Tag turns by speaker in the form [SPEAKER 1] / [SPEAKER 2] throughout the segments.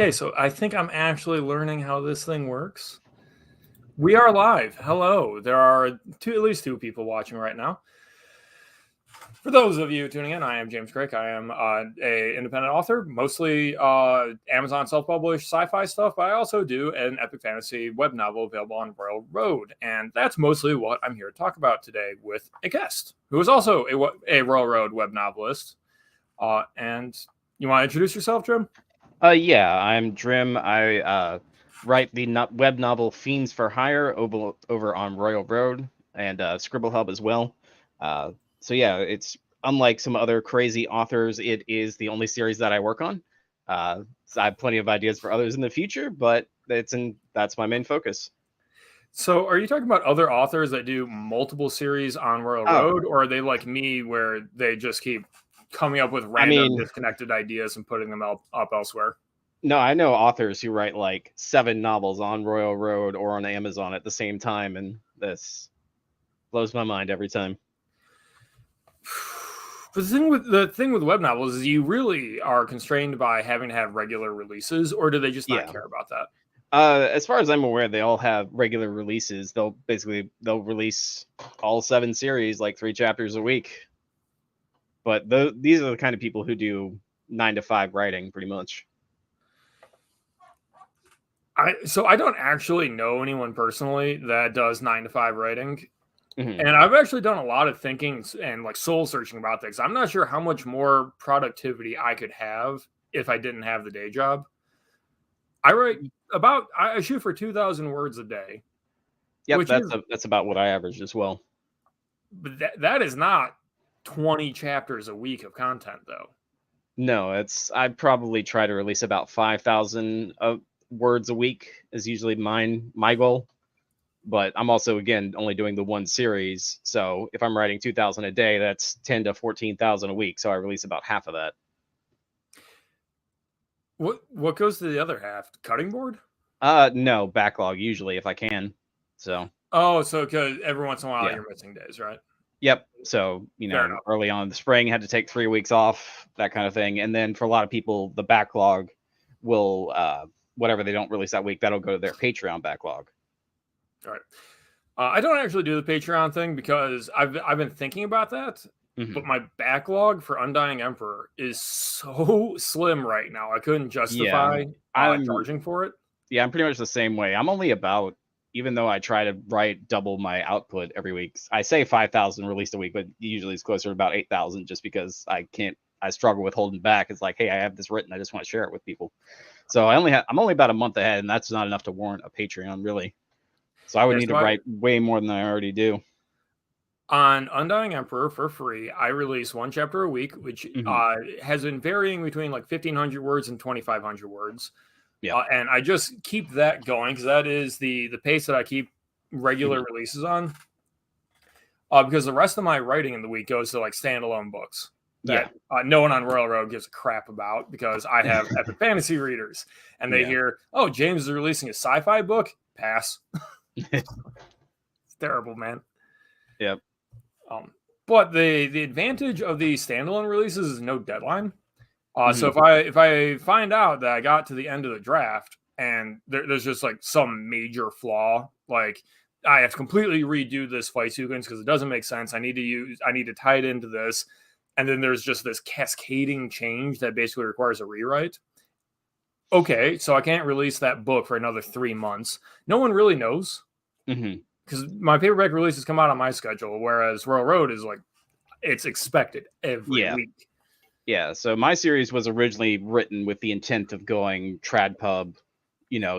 [SPEAKER 1] Okay, so I think I'm actually learning how this thing works. We are live. Hello. There are at least two people watching right now. For those of you tuning in, I am James Craig. I am a independent author, mostly Amazon self-published sci-fi stuff, but I also do an epic fantasy web novel available on Royalroad, and that's mostly what I'm here to talk about today with a guest who is also a Royalroad web novelist. And you want to introduce yourself, Drim?
[SPEAKER 2] Yeah, I'm Drim. I write the web novel Fiends for Hire over on Royalroad and Scribble Hub as well. So yeah, it's unlike some other crazy authors. It is the only series that I work on. So I have plenty of ideas for others in the future, but that's my main focus.
[SPEAKER 1] So, are you talking about other authors that do multiple series on
[SPEAKER 2] Oh,
[SPEAKER 1] Royalroad, or are they like me, where they just keep coming up with
[SPEAKER 2] I
[SPEAKER 1] random,
[SPEAKER 2] mean,
[SPEAKER 1] disconnected ideas and putting them up elsewhere?
[SPEAKER 2] no, I know authors who write like 7 novels on Royalroad or on Amazon at the same time, and this blows my mind every time.
[SPEAKER 1] But the thing with web novels is you really are constrained by having to have regular releases, or do they just not
[SPEAKER 2] Yeah.
[SPEAKER 1] care about that?
[SPEAKER 2] As far as I'm aware, they all have regular releases. They'll release all 7 series, like 3 chapters a week. But these are the kind of people who do 9 to 5 writing, pretty much.
[SPEAKER 1] So I don't actually know anyone personally that does 9 to 5 writing.
[SPEAKER 2] Mm-hmm.
[SPEAKER 1] And I've actually done a lot of thinking and like soul searching about this. I'm not sure how much more productivity I could have if I didn't have the day job. I shoot for 2,000 words a day,
[SPEAKER 2] Yep,
[SPEAKER 1] which is,
[SPEAKER 2] that's about what I averaged as well.
[SPEAKER 1] but that is not 20 chapters a week of content though.
[SPEAKER 2] No, I'd probably try to release about 5,000 words a week is usually my goal. But I'm also again only doing the one series, so if I'm writing 2,000 a day, that's 10 to 14,000 a week. So I release about half of that.
[SPEAKER 1] What goes to the other half? Cutting board?
[SPEAKER 2] No, backlog usually if I can. So
[SPEAKER 1] Oh, so because every once in a while
[SPEAKER 2] yeah,
[SPEAKER 1] you're missing days, right?
[SPEAKER 2] yep. So
[SPEAKER 1] Fair enough.
[SPEAKER 2] early on in the spring, had to take 3 weeks off, that kind of thing. And then for a lot of people, the backlog will whatever they don't release that week, that'll go to their Patreon backlog.
[SPEAKER 1] All right. I don't actually do the Patreon thing because I've been thinking about that, but
[SPEAKER 2] Mm-hmm.
[SPEAKER 1] my backlog for Undying Emperor is so slim right now. I couldn't
[SPEAKER 2] Yeah,
[SPEAKER 1] justify
[SPEAKER 2] I'm
[SPEAKER 1] charging for it.
[SPEAKER 2] yeah, I'm pretty much the same way. I'm only about, even though I try to write double my output every week, I say 5,000 released a week, but usually it's closer to about 8,000 just because I struggle with holding back. It's like, hey, I have this written. I just want to share it with people. So I'm only about a month ahead, and that's not enough to warrant a Patreon, really. So I would
[SPEAKER 1] Yeah,
[SPEAKER 2] need to write way more than I already do.
[SPEAKER 1] on Undying Emperor for free, I release one chapter a week, which
[SPEAKER 2] Mm-hmm.
[SPEAKER 1] has been varying between like 1,500 words and 2,500 words.
[SPEAKER 2] Yeah.
[SPEAKER 1] And I just keep that going because that is the pace that I keep regular
[SPEAKER 2] Mm-hmm.
[SPEAKER 1] releases on. Because the rest of my writing in the week goes to like standalone books
[SPEAKER 2] Yeah.
[SPEAKER 1] that no one on Royalroad gives a crap about because I have epic fantasy readers and they
[SPEAKER 2] Yeah.
[SPEAKER 1] hear, oh, James is releasing a sci-fi book. Pass. It's terrible, man.
[SPEAKER 2] Yep.
[SPEAKER 1] But the advantage of the standalone releases is no deadline. So
[SPEAKER 2] Mm-hmm.
[SPEAKER 1] if I find out that I got to the end of the draft and there's just like some major flaw, like I have to completely redo this fight sequence because it doesn't make sense. I need to tie it into this, and then there's just this cascading change that basically requires a rewrite. Okay, so I can't release that book for another 3 months. No one really knows
[SPEAKER 2] Mm-hmm.
[SPEAKER 1] because my paperback releases come out on my schedule, whereas Royalroad is like it's expected every
[SPEAKER 2] Yeah.
[SPEAKER 1] week.
[SPEAKER 2] Yeah, so my series was originally written with the intent of going trad pub,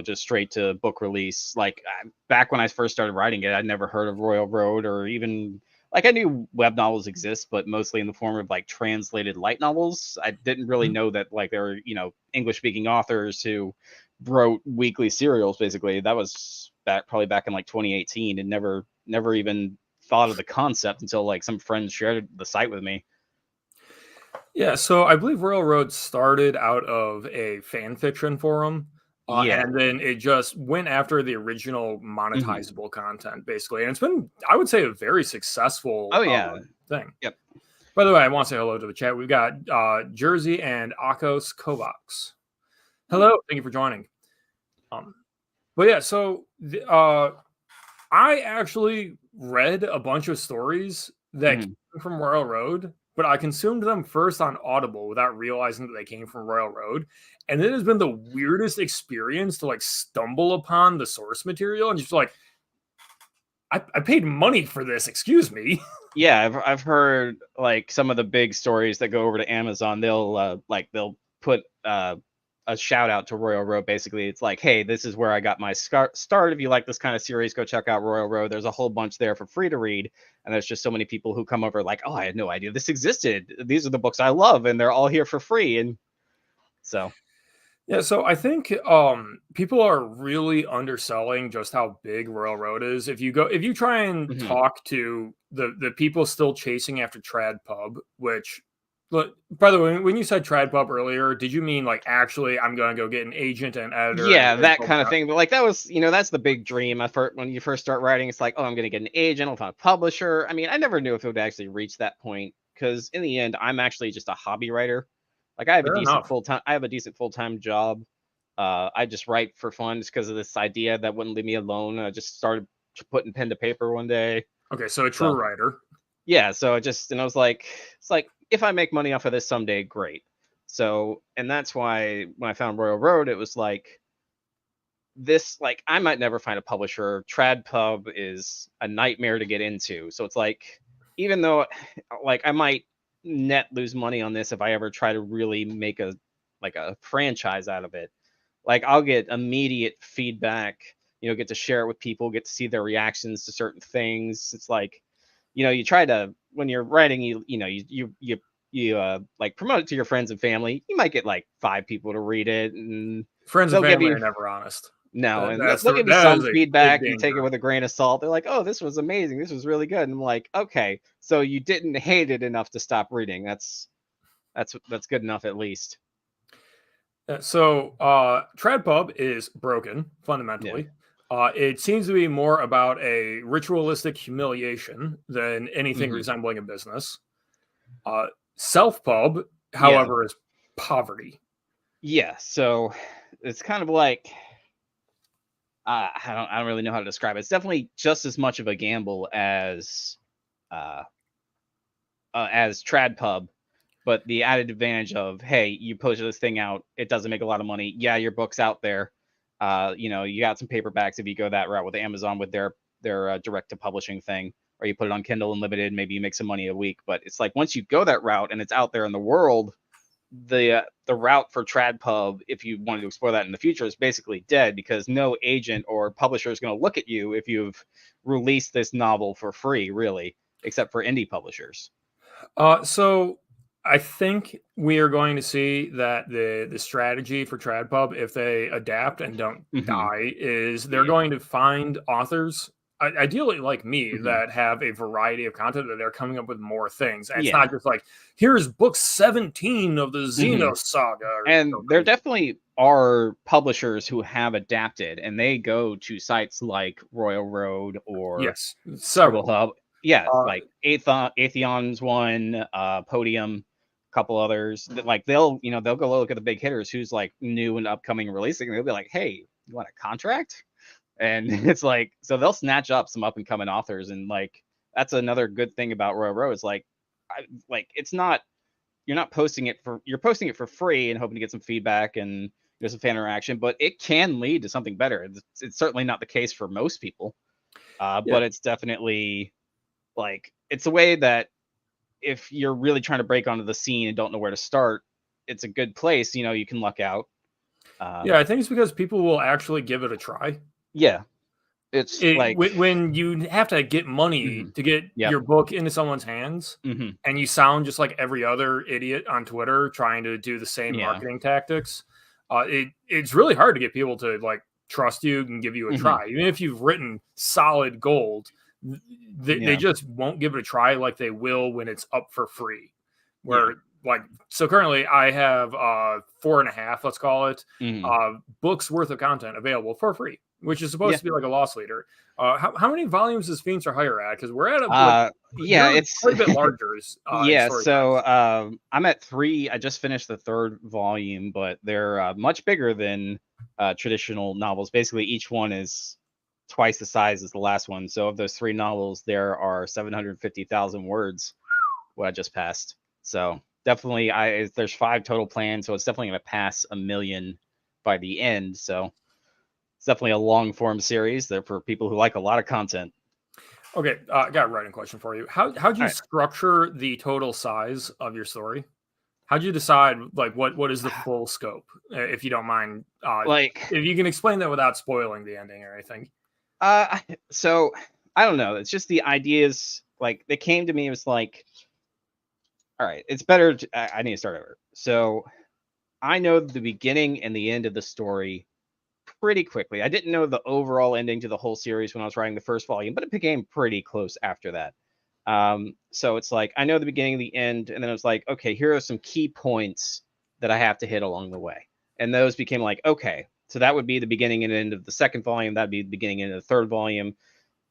[SPEAKER 2] just straight to book release. Like back when I first started writing it, I'd never heard of Royalroad or even like I knew web novels exist, but mostly in the form of like translated light novels. I didn't really
[SPEAKER 1] Mhm.
[SPEAKER 2] know that like there were, English speaking authors who wrote weekly serials basically. That was probably back in like 2018 and never even thought of the concept until like some friends shared the site with me.
[SPEAKER 1] Yeah, so I believe Royalroad started out of a fan fiction forum,
[SPEAKER 2] Yeah.
[SPEAKER 1] and then it just went after the original
[SPEAKER 2] Hmm.
[SPEAKER 1] monetizable content, basically. And it's been, I would say, a very successful
[SPEAKER 2] Oh yeah.
[SPEAKER 1] thing.
[SPEAKER 2] Yep.
[SPEAKER 1] By the way, I want to say hello to the chat. We've got Jersey and Akos Kovacs. Hello, thank you for joining. But yeah, so I actually read a bunch of stories that
[SPEAKER 2] Mhm.
[SPEAKER 1] came from Royalroad, but I consumed them first on Audible without realizing that they came from Royalroad. And it has been the weirdest experience to like stumble upon the source material and just like, I paid money for this, excuse me.
[SPEAKER 2] Yeah, I've heard like some of the big stories that go over to Amazon. They'll put a shout out to Royal Road. Basically, it's like, hey, this is where I got my start. If you like this kind of series, go check out Royal Road. There's a whole bunch there for free to read, and there's just so many people who come over like, oh, I had no idea this existed. These are the books I love, and they're all here for free. And so,
[SPEAKER 1] Yeah, so I think people are really underselling just how big Royal Road is. If you try and
[SPEAKER 2] mhm.
[SPEAKER 1] talk to the people still chasing after Trad Pub, which look, by the way, when you said Trad Pub earlier, did you mean like actually I'm gonna go get an agent and editor and
[SPEAKER 2] Yeah, that
[SPEAKER 1] original
[SPEAKER 2] kind of
[SPEAKER 1] prep?
[SPEAKER 2] thing. But like that was, that's the big dream. When you first start writing, it's like, oh, I'm gonna get an agent, I'll find a publisher. I mean, I never knew if it would actually reach that point because in the end, I'm actually just a hobby writer. Like
[SPEAKER 1] Fair enough.
[SPEAKER 2] I have a decent full time job. I just write for fun just because of this idea that wouldn't leave me alone. I just started putting pen to paper one day.
[SPEAKER 1] Okay, so a true
[SPEAKER 2] So
[SPEAKER 1] writer.
[SPEAKER 2] yeah, so I was like, it's like if I make money off of this someday, great. So and that's why when I found Royal Road, it was like this like I might never find a publisher. TradPub is a nightmare to get into. So it's like even though like I might net lose money on this if I ever try to really make a franchise out of it. Like I'll get immediate feedback, get to share it with people, get to see their reactions to certain things. It's like, you try to when you're writing, you like promote it to your friends and family. You might get like 5 people to read it and
[SPEAKER 1] Friends and
[SPEAKER 2] they'll give
[SPEAKER 1] family
[SPEAKER 2] you
[SPEAKER 1] are never honest.
[SPEAKER 2] no,
[SPEAKER 1] That,
[SPEAKER 2] and
[SPEAKER 1] that's
[SPEAKER 2] they'll
[SPEAKER 1] the
[SPEAKER 2] give you
[SPEAKER 1] that
[SPEAKER 2] some
[SPEAKER 1] is a big
[SPEAKER 2] feedback. You take it
[SPEAKER 1] danger.
[SPEAKER 2] with a grain of salt. They're like, "Oh, this was amazing. This was really good." And I'm like, "Okay, so you didn't hate it enough to stop reading. That's good enough at least."
[SPEAKER 1] So, Trad Pub is broken
[SPEAKER 2] Yeah.
[SPEAKER 1] fundamentally. It seems to be more about a ritualistic humiliation than anything
[SPEAKER 2] Hmm.
[SPEAKER 1] resembling a business. Uh, Self Pub,
[SPEAKER 2] Yeah.
[SPEAKER 1] however, is poverty.
[SPEAKER 2] Yeah. So it's kind of like I don't really know how to describe it. It's definitely just as much of a gamble uh, as TradPub, but the added advantage of hey, you posted this thing out, it doesn't make a lot of money. Yeah, your book's out there. You got some paperbacks if you go that route with Amazon with their direct to publishing thing, or you put it on Kindle Unlimited, maybe you make some money a week. But it's like once you go that route and it's out there in the world, the route for TradPub, if you wanted to explore that in the future, is basically dead because no agent or publisher is going to look at you if you've released this novel for free, really, except for indie publishers.
[SPEAKER 1] So I think we are going to see that the strategy for TradPub, if they adapt and don't
[SPEAKER 2] Hmm.
[SPEAKER 1] die, is they're
[SPEAKER 2] Yeah.
[SPEAKER 1] going to find authors, ideally like me,
[SPEAKER 2] Hmm.
[SPEAKER 1] that have a variety of content that they're coming up with more things. And it's
[SPEAKER 2] Yeah.
[SPEAKER 1] not just like here's book 17 of the
[SPEAKER 2] Hmm.
[SPEAKER 1] Xenos saga or
[SPEAKER 2] And there
[SPEAKER 1] something.
[SPEAKER 2] definitely are publishers who have adapted and they go to sites like Royal Road or
[SPEAKER 1] Yes,
[SPEAKER 2] Scribble
[SPEAKER 1] several.
[SPEAKER 2] Hub. Yeah,
[SPEAKER 1] Uh,
[SPEAKER 2] like Atheon's one, Podium, a couple others. That like they'll go look at the big hitters who's like new and upcoming releasing. And they'll be like, hey, you want a contract? And it's like so they'll snatch up some up and coming authors and like that's another good thing about Royal Road. It's like it's not you're posting it for free and hoping to get some feedback and some fan interaction, but it can lead to something better. It's certainly not the case for most people,
[SPEAKER 1] yeah,
[SPEAKER 2] but it's definitely like it's a way that if you're really trying to break onto the scene and don't know where to start, it's a good place. You can luck out.
[SPEAKER 1] yeah. I think it's because people will actually give it a try.
[SPEAKER 2] Yeah, it's like
[SPEAKER 1] When you have to get money
[SPEAKER 2] mhm,
[SPEAKER 1] to get
[SPEAKER 2] yep,
[SPEAKER 1] your book into someone's hands,
[SPEAKER 2] hmm,
[SPEAKER 1] and you sound just like every other idiot on Twitter trying to do the same
[SPEAKER 2] yeah,
[SPEAKER 1] marketing tactics, it's really hard to get people to like trust you and give you a
[SPEAKER 2] hmm,
[SPEAKER 1] try. Even if you've written solid gold, they
[SPEAKER 2] yeah,
[SPEAKER 1] just won't give it a try like they will when it's up for free.
[SPEAKER 2] yeah,
[SPEAKER 1] Where like, so currently I have 4.5, let's call it,
[SPEAKER 2] Mhm.
[SPEAKER 1] books worth of content available for free, which is supposed
[SPEAKER 2] Yeah.
[SPEAKER 1] to be like a loss leader. How many volumes does Fiends for Hire at? Because we're at
[SPEAKER 2] Yeah,
[SPEAKER 1] they're
[SPEAKER 2] it's
[SPEAKER 1] quite a bit larger in
[SPEAKER 2] yeah.
[SPEAKER 1] story
[SPEAKER 2] So
[SPEAKER 1] size.
[SPEAKER 2] I'm at 3. I just finished the 3rd volume, but they're much bigger than traditional novels. Basically, each one is twice the size as the last one. So of those 3 novels, there are 750,000 words. What I just passed. So definitely, there's 5 total planned. So it's definitely going to pass a million by the end. So it's definitely a long form series. There for people who like a lot of content.
[SPEAKER 1] Okay, I got a writing question for you. How'd
[SPEAKER 2] All
[SPEAKER 1] you
[SPEAKER 2] right.
[SPEAKER 1] structure the total size of your story? How'd you decide like what is the full scope? If you don't mind,
[SPEAKER 2] Like,
[SPEAKER 1] if you can explain that without spoiling the ending or anything.
[SPEAKER 2] so I don't know. It's just the ideas, like, they came to me. It was like, all right, it's better. I need to start over. So I know the beginning and the end of the story pretty quickly. I didn't know the overall ending to the whole series when I was writing the first volume, but it became pretty close after that. So it's like I know the beginning and the end, and then it was like, okay, here are some key points that I have to hit along the way. And those became like, okay, so that would be the beginning and end of the second volume, that'd be the beginning and end of the third volume.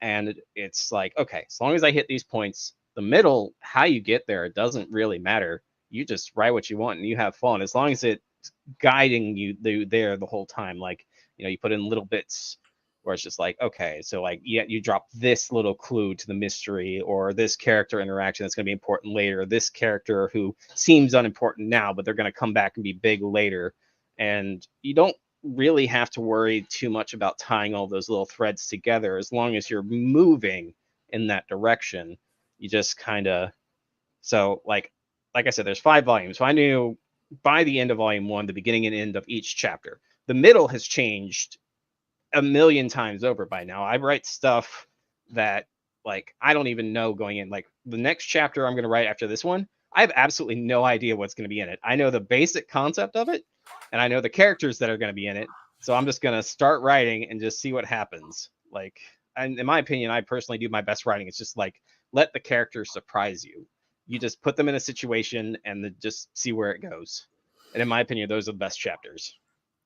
[SPEAKER 2] And it's like, okay, as long as I hit these points, the middle, how you get there, it doesn't really matter. You just write what you want and you have fun, as long as it's guiding you there the whole time. Like, you put in little bits where it's just like, okay, so like, yeah, you drop this little clue to the mystery, or this character interaction that's going to be important later, this character who seems unimportant now, but they're going to come back and be big later. And you don't really have to worry too much about tying all those little threads together, as long as you're moving in that direction. You just kind of, so like I said, there's 5 volumes. So I knew by the end of volume 1, the beginning and end of each chapter. The middle has changed a million times over by now. I write stuff that, like, I don't even know going in. Like, the next chapter I'm going to write after this one, I have absolutely no idea what's going to be in it. I know the basic concept of it, and I know the characters that are going to be in it. So I'm just going to start writing and just see what happens. Like, and in my opinion, I personally do my best writing. It's just like, let the characters surprise you. You just put them in a situation and then just see where it goes. And in my opinion, those are the best chapters.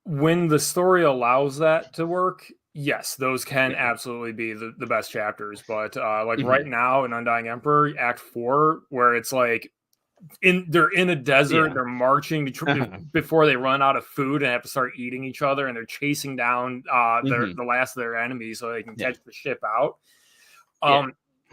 [SPEAKER 1] When the story allows that to work, yes, those can
[SPEAKER 2] Yeah.
[SPEAKER 1] absolutely be the best chapters. But like right
[SPEAKER 2] Mm-hmm.
[SPEAKER 1] now in Undying Emperor, Act 4, where it's like they're in a desert,
[SPEAKER 2] Yeah.
[SPEAKER 1] they're marching before they run out of food and have to start eating each other, and they're chasing down
[SPEAKER 2] Mm-hmm.
[SPEAKER 1] the last of their enemies so they can
[SPEAKER 2] Yeah.
[SPEAKER 1] catch the ship out.
[SPEAKER 2] Yeah.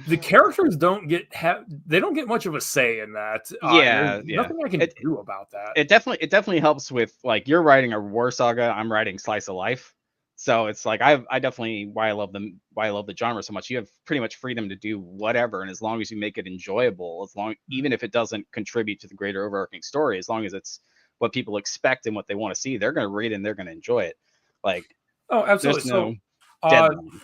[SPEAKER 1] The characters they don't get much of a say in that, and there's
[SPEAKER 2] Yeah. Yeah.
[SPEAKER 1] nothing I can
[SPEAKER 2] It
[SPEAKER 1] do about that.
[SPEAKER 2] it definitely helps with, like, you're writing a war saga, I'm writing slice of life. So it's like, I definitely, why I love the genre so much. You have pretty much freedom to do whatever, and as long as you make it enjoyable, even if it doesn't contribute to the greater overarching story, as long as it's what people expect and what they want to see, they're going to read it and they're going to enjoy it. Like,
[SPEAKER 1] Oh, absolutely.
[SPEAKER 2] there's
[SPEAKER 1] So,
[SPEAKER 2] no
[SPEAKER 1] uh,
[SPEAKER 2] deadline.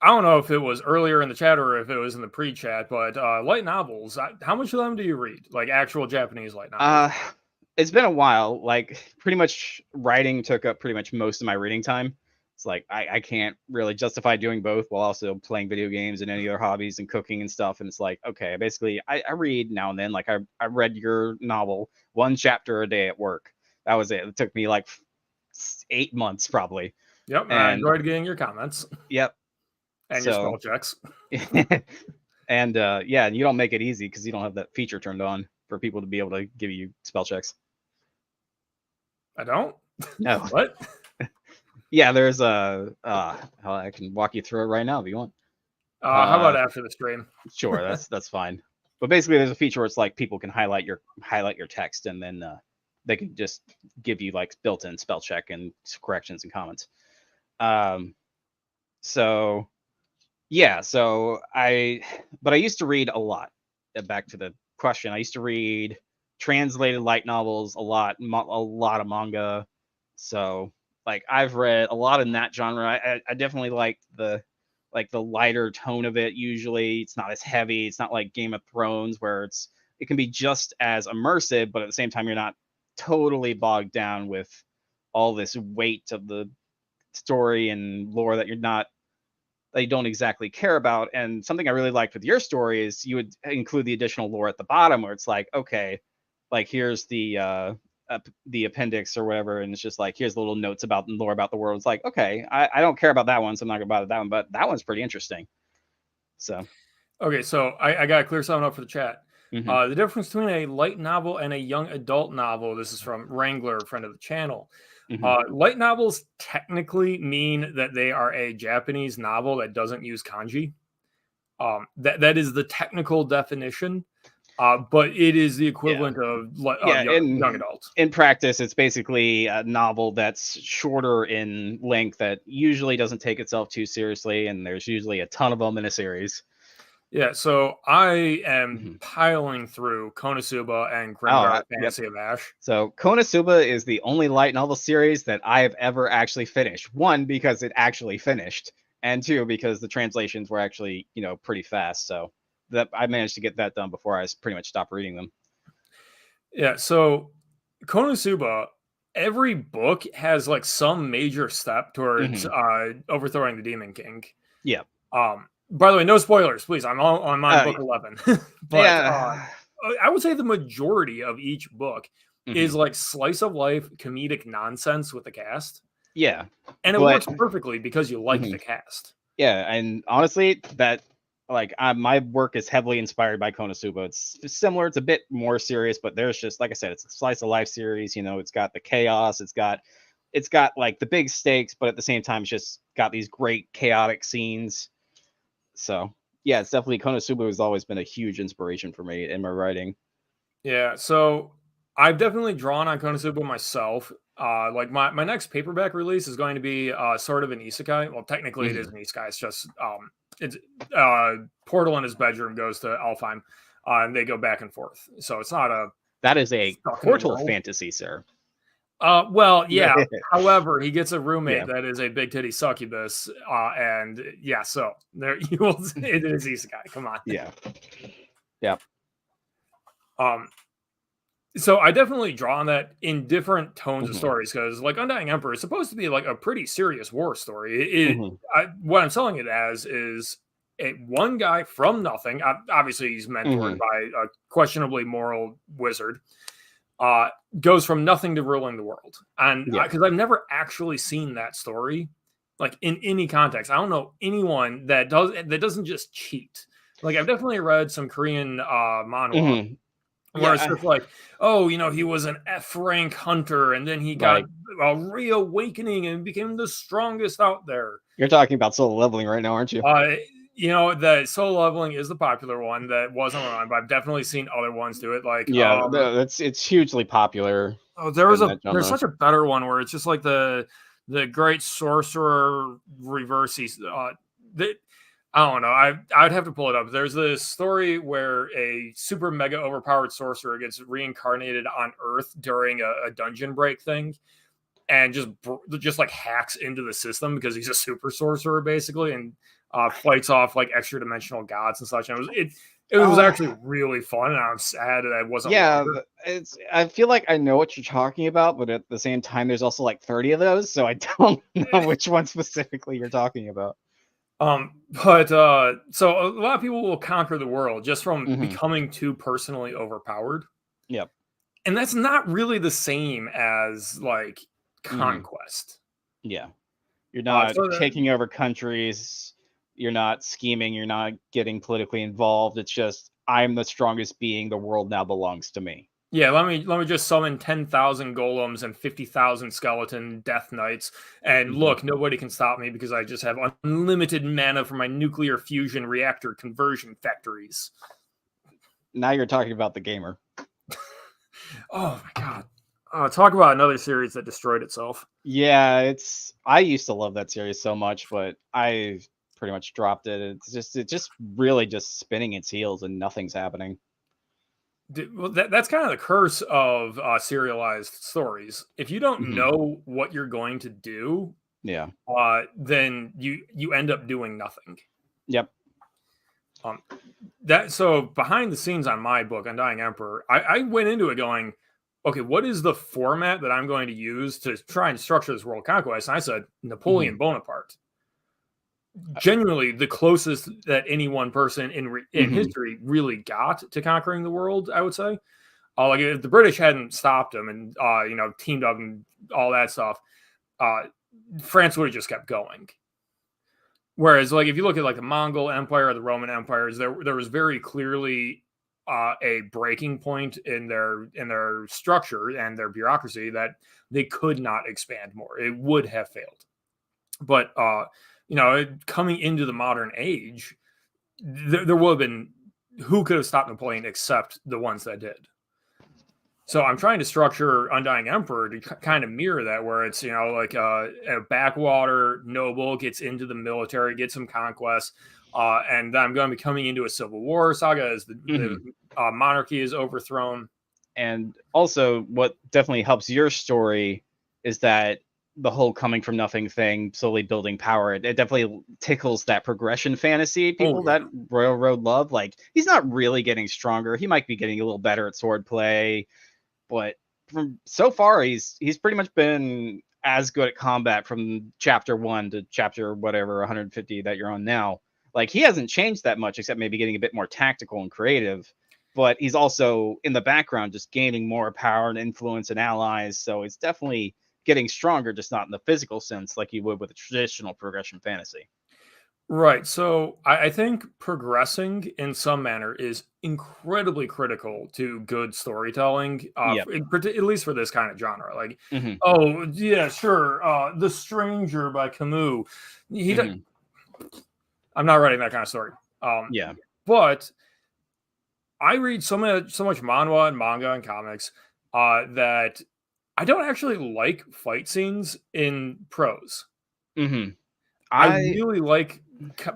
[SPEAKER 1] I don't know if it was earlier in the chat or if it was in the pre-chat, but light novels. How much of them do you read? Like actual Japanese light novels?
[SPEAKER 2] Uh, it's been a while. Like, pretty much writing took up pretty much most of my reading time. It's like, I can't really justify doing both while also playing video games and any other hobbies and cooking and stuff. And it's like, okay, basically, I read now and then. Like, I read your novel, 1 chapter a day at work. That was it. It took me like 8 months probably.
[SPEAKER 1] Yep, I
[SPEAKER 2] And
[SPEAKER 1] enjoyed getting your comments
[SPEAKER 2] yep.
[SPEAKER 1] and your spell
[SPEAKER 2] So
[SPEAKER 1] checks.
[SPEAKER 2] and yeah, you don't make it easy because you don't have that feature turned on for people to be able to give you spell checks.
[SPEAKER 1] I don't.
[SPEAKER 2] No.
[SPEAKER 1] What?
[SPEAKER 2] Yeah, there's a I can walk you through it right now if you want.
[SPEAKER 1] How about
[SPEAKER 2] Uh
[SPEAKER 1] after the stream?
[SPEAKER 2] sure, that's fine. But basically there's a feature where it's like people can highlight your text, and then they can just give you like built-in spell check and corrections and comments. Um so yeah, but I used to read a lot. Back to the question, I used to read translated light novels a lot, a lot of manga. So, like, I've read a lot in that genre. I definitely like the lighter tone of it. Usually, it's not as heavy. It's not like Game of Thrones where it can be just as immersive, but at the same time, you're not totally bogged down with all this weight of the story and lore that you don't exactly care about. And something I really liked with your story is you would include the additional lore at the bottom where it's like, okay, like here's the appendix or whatever, and it's just like here's little notes about lore about the world. It's like, okay, I don't care about that one, so I'm not gonna bother that one, but that one's pretty interesting. So
[SPEAKER 1] Okay, so I got to clear something up for the chat.
[SPEAKER 2] mhm,
[SPEAKER 1] The difference between a light novel and a young adult novel, this is from Wrangler, friend of the channel.
[SPEAKER 2] mhm.
[SPEAKER 1] Light novels technically mean that they are a Japanese novel that doesn't use kanji. That is the technical definition, but it is the
[SPEAKER 2] Yeah,
[SPEAKER 1] equivalent of
[SPEAKER 2] yeah.
[SPEAKER 1] young adult.
[SPEAKER 2] In practice, it's basically a novel that's shorter in length that usually doesn't take itself too seriously, and there's usually a ton of them in a series.
[SPEAKER 1] Yeah, so I am
[SPEAKER 2] Mhm.
[SPEAKER 1] piling through Konosuba and
[SPEAKER 2] Oh,
[SPEAKER 1] Grimdark
[SPEAKER 2] yep.
[SPEAKER 1] Fantasy of Ash.
[SPEAKER 2] So Konosuba is the only light novel series that I have ever actually finished. One, because it actually finished, and two, because the translations were actually, pretty fast. So that I managed to get that done before pretty much stopped reading them.
[SPEAKER 1] Yeah, so Konosuba, every book has like some major step towards
[SPEAKER 2] Hmm.
[SPEAKER 1] overthrowing the Demon King.
[SPEAKER 2] Yeah.
[SPEAKER 1] By the way, no spoilers, please. I'm on book 11, but
[SPEAKER 2] Yeah.
[SPEAKER 1] I would say the majority of each book is
[SPEAKER 2] Hmm.
[SPEAKER 1] like slice of life comedic nonsense with the cast,
[SPEAKER 2] Yeah.
[SPEAKER 1] and it
[SPEAKER 2] But
[SPEAKER 1] works perfectly because you like the
[SPEAKER 2] mhm.
[SPEAKER 1] cast.
[SPEAKER 2] Yeah, and honestly, that my work is heavily inspired by Konosuba. It's similar. It's a bit more serious, but there's just like I said, it's a slice of life series. It's got the chaos. It's got like the big stakes, but at the same time, it's just got these great chaotic scenes. So yeah, it's definitely Konosuba has always been a huge inspiration for me in my writing.
[SPEAKER 1] Yeah, so I've definitely drawn on Konosuba myself. Like my next paperback release is going to be sort of an isekai. Well, technically it is
[SPEAKER 2] Hmm.
[SPEAKER 1] an isekai. It's just it's Portal in his bedroom goes to Alfheim, and they go back and forth. So it's not a
[SPEAKER 2] That is a
[SPEAKER 1] stuck in the
[SPEAKER 2] portal
[SPEAKER 1] world.
[SPEAKER 2] fantasy, sir.
[SPEAKER 1] Well, yeah. However, he gets a
[SPEAKER 2] Yeah,
[SPEAKER 1] roommate that is a big titty succubus, and yeah, so there you will. It is isekai. Come on.
[SPEAKER 2] yeah, yeah.
[SPEAKER 1] Um, So I definitely draw on that in different tones of
[SPEAKER 2] Hmm.
[SPEAKER 1] stories because, like, Undying Emperor is supposed to be like a pretty serious war story.
[SPEAKER 2] Hmm.
[SPEAKER 1] What I'm selling it as is one guy from nothing. Obviously, he's mentored
[SPEAKER 2] Hmm.
[SPEAKER 1] by a questionably moral wizard. Uh, Goes from nothing to ruling the world, and
[SPEAKER 2] Yeah.
[SPEAKER 1] because I've never actually seen that story, like in any context, I don't know anyone that doesn't just cheat. Like I've definitely read some Korean manhwa
[SPEAKER 2] Hmm.
[SPEAKER 1] where
[SPEAKER 2] Yeah.
[SPEAKER 1] it's just like, oh, he was an F rank hunter, and then he got
[SPEAKER 2] Like
[SPEAKER 1] a reawakening and became the strongest out there.
[SPEAKER 2] you're talking about solo leveling right now, aren't you?
[SPEAKER 1] Uh, the solo leveling is the popular one that wasn't on, but I've definitely seen other ones do it. Like,
[SPEAKER 2] Yeah, it's hugely popular in that
[SPEAKER 1] there's
[SPEAKER 2] genre.
[SPEAKER 1] such a better one where it's just like the great sorcerer reverse. The, I don't know. I'd have to pull it up. There's this story where a super mega overpowered sorcerer gets reincarnated on Earth during a dungeon break thing, and just like hacks into the system because he's a super sorcerer basically, and fights off like extra dimensional gods and such. And it was
[SPEAKER 2] Uh,
[SPEAKER 1] actually really fun, and I'm sad that it wasn't
[SPEAKER 2] yeah,
[SPEAKER 1] longer.
[SPEAKER 2] it's. I feel like I know what you're talking about, but at the same time, there's also like 30 of those, so I don't know which one specifically you're talking about.
[SPEAKER 1] But so a lot of people will conquer the world just from
[SPEAKER 2] Hmm.
[SPEAKER 1] becoming too personally overpowered.
[SPEAKER 2] Yep.
[SPEAKER 1] And that's not really the same as like
[SPEAKER 2] Hmm.
[SPEAKER 1] conquest.
[SPEAKER 2] Yeah, you're not
[SPEAKER 1] So
[SPEAKER 2] taking over countries. You're not scheming. You're not getting politically involved. It's just I'm the strongest being. The world now belongs to me.
[SPEAKER 1] yeah, let me just summon 10,000 golems and 50,000 skeleton death knights, and
[SPEAKER 2] Hmm.
[SPEAKER 1] look, nobody can stop me because I just have unlimited mana for my nuclear fusion reactor conversion factories.
[SPEAKER 2] Now you're talking about the gamer.
[SPEAKER 1] Oh my god! Talk about another series that destroyed itself.
[SPEAKER 2] Yeah, I used to love that series so much, but I pretty much dropped it. It's just really just spinning its heels and nothing's happening.
[SPEAKER 1] Well, that's kind of the curse of serialized stories. If you don't
[SPEAKER 2] Hmm.
[SPEAKER 1] know what you're going to do,
[SPEAKER 2] Yeah.
[SPEAKER 1] then you end up doing nothing.
[SPEAKER 2] Yep.
[SPEAKER 1] Um, that so behind the scenes on my book, Undying Emperor, I went into it going, okay, what is the format that I'm going to use to try and structure this world conquest? And I said
[SPEAKER 2] Hmm.
[SPEAKER 1] Napoleon Bonaparte. Genuinely, the closest that any one person in
[SPEAKER 2] Hmm.
[SPEAKER 1] history really got to conquering the world, I would say. Like if the British hadn't stopped them and teamed up and all that stuff, France would have just kept going. Whereas, like if you look at like the Mongol Empire or the Roman empires, there was very clearly a breaking point in their structure and their bureaucracy that they could not expand more. It would have failed. But coming into the modern age, there would have been, who could have stopped Napoleon except the ones that did. So I'm trying to structure Undying Emperor to kind of mirror that, where it's, like a backwater noble gets into the military, gets some conquests, and I'm going to be coming into a civil war saga as the monarchy is overthrown.
[SPEAKER 2] And also, what definitely helps your story is that the whole coming from nothing thing, slowly building power, it definitely tickles that progression fantasy people that Royalroad love. Like, he's not really getting stronger. He might be getting a little better at swordplay, but from so far, he's pretty much been as good at combat from chapter 1 to chapter whatever 150 that you're on now. Like, he hasn't changed that much, except maybe getting a bit more tactical and creative. But he's also in the background just gaining more power and influence and allies. So it's definitely getting stronger, just not in the physical sense like you would with a traditional progression fantasy.
[SPEAKER 1] Right. So I think progressing in some manner is incredibly critical to good storytelling, at least for this kind of genre. Like, oh, yeah, sure. The Stranger by Camus. I'm not writing that kind of story. But I read so much manhwa and manga and comics that I don't actually like fight scenes in prose. I really like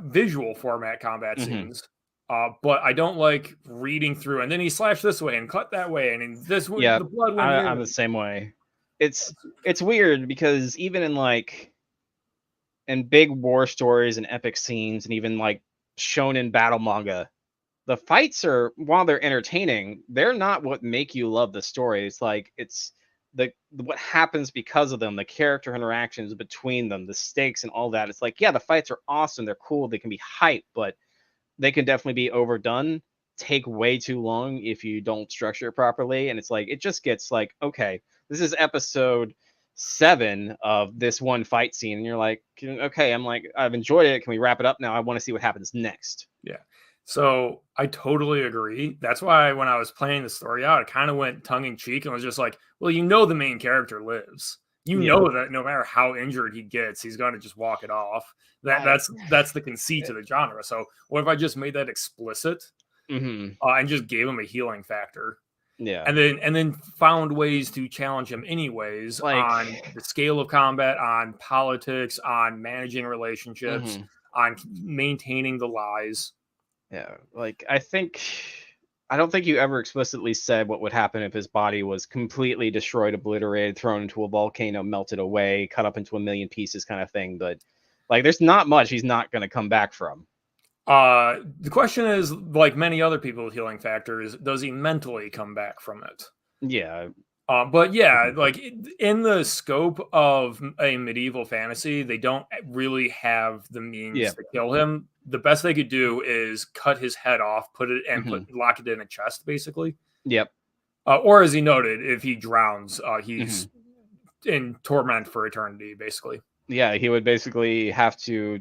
[SPEAKER 1] visual format combat scenes, but I don't like reading through and then he slashed this way and cut that way and this way the blood went here.
[SPEAKER 2] I'm the same way. It's weird because even in big war stories and epic scenes and even like shonen battle manga, the fights are, while they're entertaining, they're not what make you love the story. It's like it's what happens because of them, the character interactions between them, the stakes and all that. It's like, yeah, the fights are awesome, they're cool, they can be hype, but they can definitely be overdone, take way too long if you don't structure it properly. And it's like, it just gets like, okay, this is episode 7 of this one fight scene, and you're like, okay, I'm like, I've enjoyed it, can we wrap it up now? I want to see what happens next.
[SPEAKER 1] So I totally agree. That's why when I was playing the story out, I kind of went tongue-in-cheek and was just like, well, the main character lives. Know that no matter how injured he gets, he's going to just walk it off. That's the conceit of the genre. So what if I just made that explicit and just gave him a healing factor? And then found ways to challenge him anyways, like, on the scale of combat, on politics, on managing relationships, on maintaining the lies.
[SPEAKER 2] Yeah, like I don't think you ever explicitly said what would happen if his body was completely destroyed, obliterated, thrown into a volcano, melted away, cut up into a million pieces kind of thing. But like, there's not much he's not going to come back from.
[SPEAKER 1] The question is, like many other people with healing factors, does he mentally come back from it?
[SPEAKER 2] Yeah.
[SPEAKER 1] But yeah, like in the scope of a medieval fantasy, they don't really have the means to kill him. The best they could do is cut his head off, put it and lock it in a chest, basically. Or as he noted, if he drowns, he's in torment for eternity, basically.
[SPEAKER 2] Yeah, he would basically have to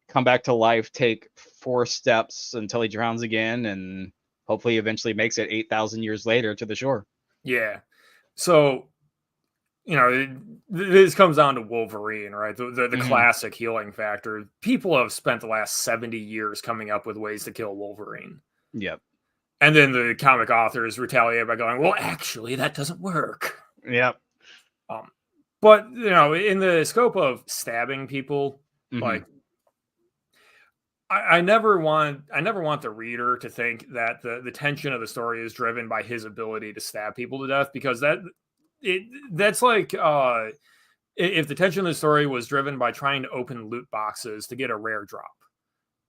[SPEAKER 2] come back to life, take 4 steps until he drowns again, and hopefully eventually makes it 8,000 years later to the shore.
[SPEAKER 1] Yeah. So, this comes down to Wolverine, right? The classic healing factor. People have spent the last 70 years coming up with ways to kill Wolverine. And then the comic authors retaliate by going, well, actually, that doesn't work. But, in the scope of stabbing people, like, I never want the reader to think that the tension of the story is driven by his ability to stab people to death, because that's like if the tension of the story was driven by trying to open loot boxes to get a rare drop.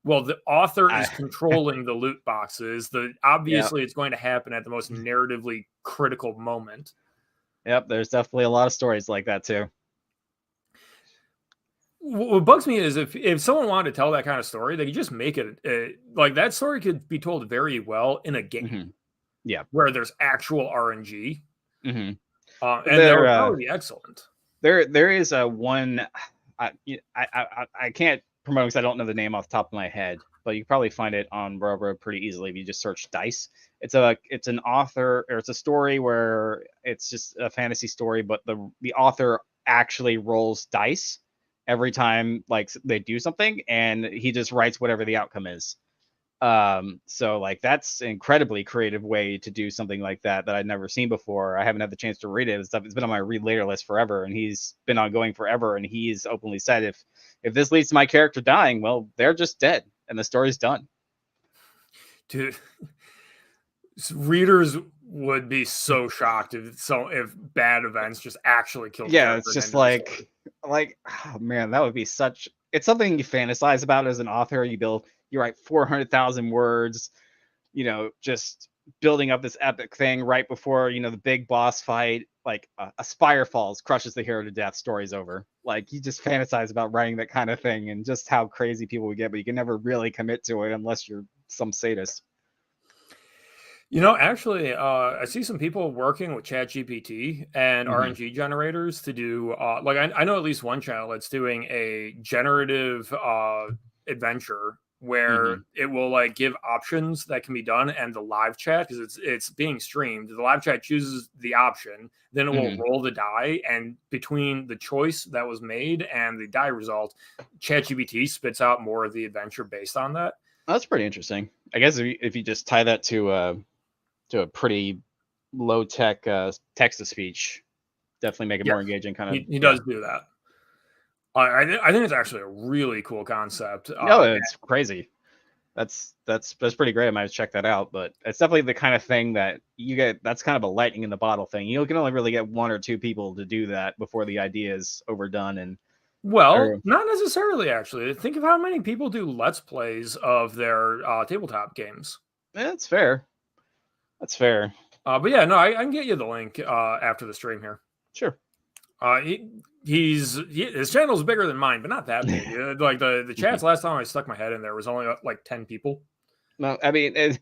[SPEAKER 1] Well, the author is controlling the loot boxes. Obviously it's going to happen at the most narratively critical moment.
[SPEAKER 2] There's definitely a lot of stories like that too.
[SPEAKER 1] What bugs me is if someone wanted to tell that kind of story, they could just make it like that story could be told very well in a game.
[SPEAKER 2] Yeah.
[SPEAKER 1] where there's actual RNG,
[SPEAKER 2] Mm-hmm.
[SPEAKER 1] and that would probably be excellent.
[SPEAKER 2] There is a one. I can't promote because I don't know the name off the top of my head, but you can probably find it on Royalroad pretty easily if you just search Dice. It's an author, or it's a story where it's just a fantasy story, but the author actually rolls dice every time like they do something, and he just writes whatever the outcome is. So like that's an incredibly creative way to do something like that I'd never seen before. I haven't had the chance to read it and stuff. It's been on my read later list forever, and he's been ongoing forever, and he's openly said if this leads to my character dying, well, they're just dead and the story's done.
[SPEAKER 1] Dude, readers would be so shocked if bad events just actually killed.
[SPEAKER 2] Yeah, it's just like oh man, that would be such. It's something you fantasize about as an author. You write 400,000 words, just building up this epic thing right before the big boss fight. Like a spire falls, crushes the hero to death, story's over. Like you just fantasize about writing that kind of thing and just how crazy people would get, but you can never really commit to it unless you're some sadist.
[SPEAKER 1] Actually, I see some people working with ChatGPT and RNG generators to do, like, I know at least one channel that's doing a generative adventure where it will like give options that can be done, and the live chat, because it's being streamed, the live chat chooses the option, then it will roll the die, and between the choice that was made and the die result, ChatGPT spits out more of the adventure based on that.
[SPEAKER 2] That's pretty interesting. I guess if you just tie that to a pretty low tech text to speech, definitely make it more engaging. Kind of.
[SPEAKER 1] He does do that. I think it's actually a really cool concept.
[SPEAKER 2] No, it's crazy. That's pretty great. I might check that out, but it's definitely the kind of thing that you get. That's kind of a lightning in the bottle thing. You can only really get one or two people to do that before the idea is overdone. And
[SPEAKER 1] not necessarily. Actually, think of how many people do Let's Plays of their tabletop games.
[SPEAKER 2] That's fair. That's fair.
[SPEAKER 1] But yeah, no, I can get you the link after the stream here.
[SPEAKER 2] Sure.
[SPEAKER 1] His channel's bigger than mine, but not that big. Like the chats last time I stuck my head in there was only like 10 people.
[SPEAKER 2] No, I mean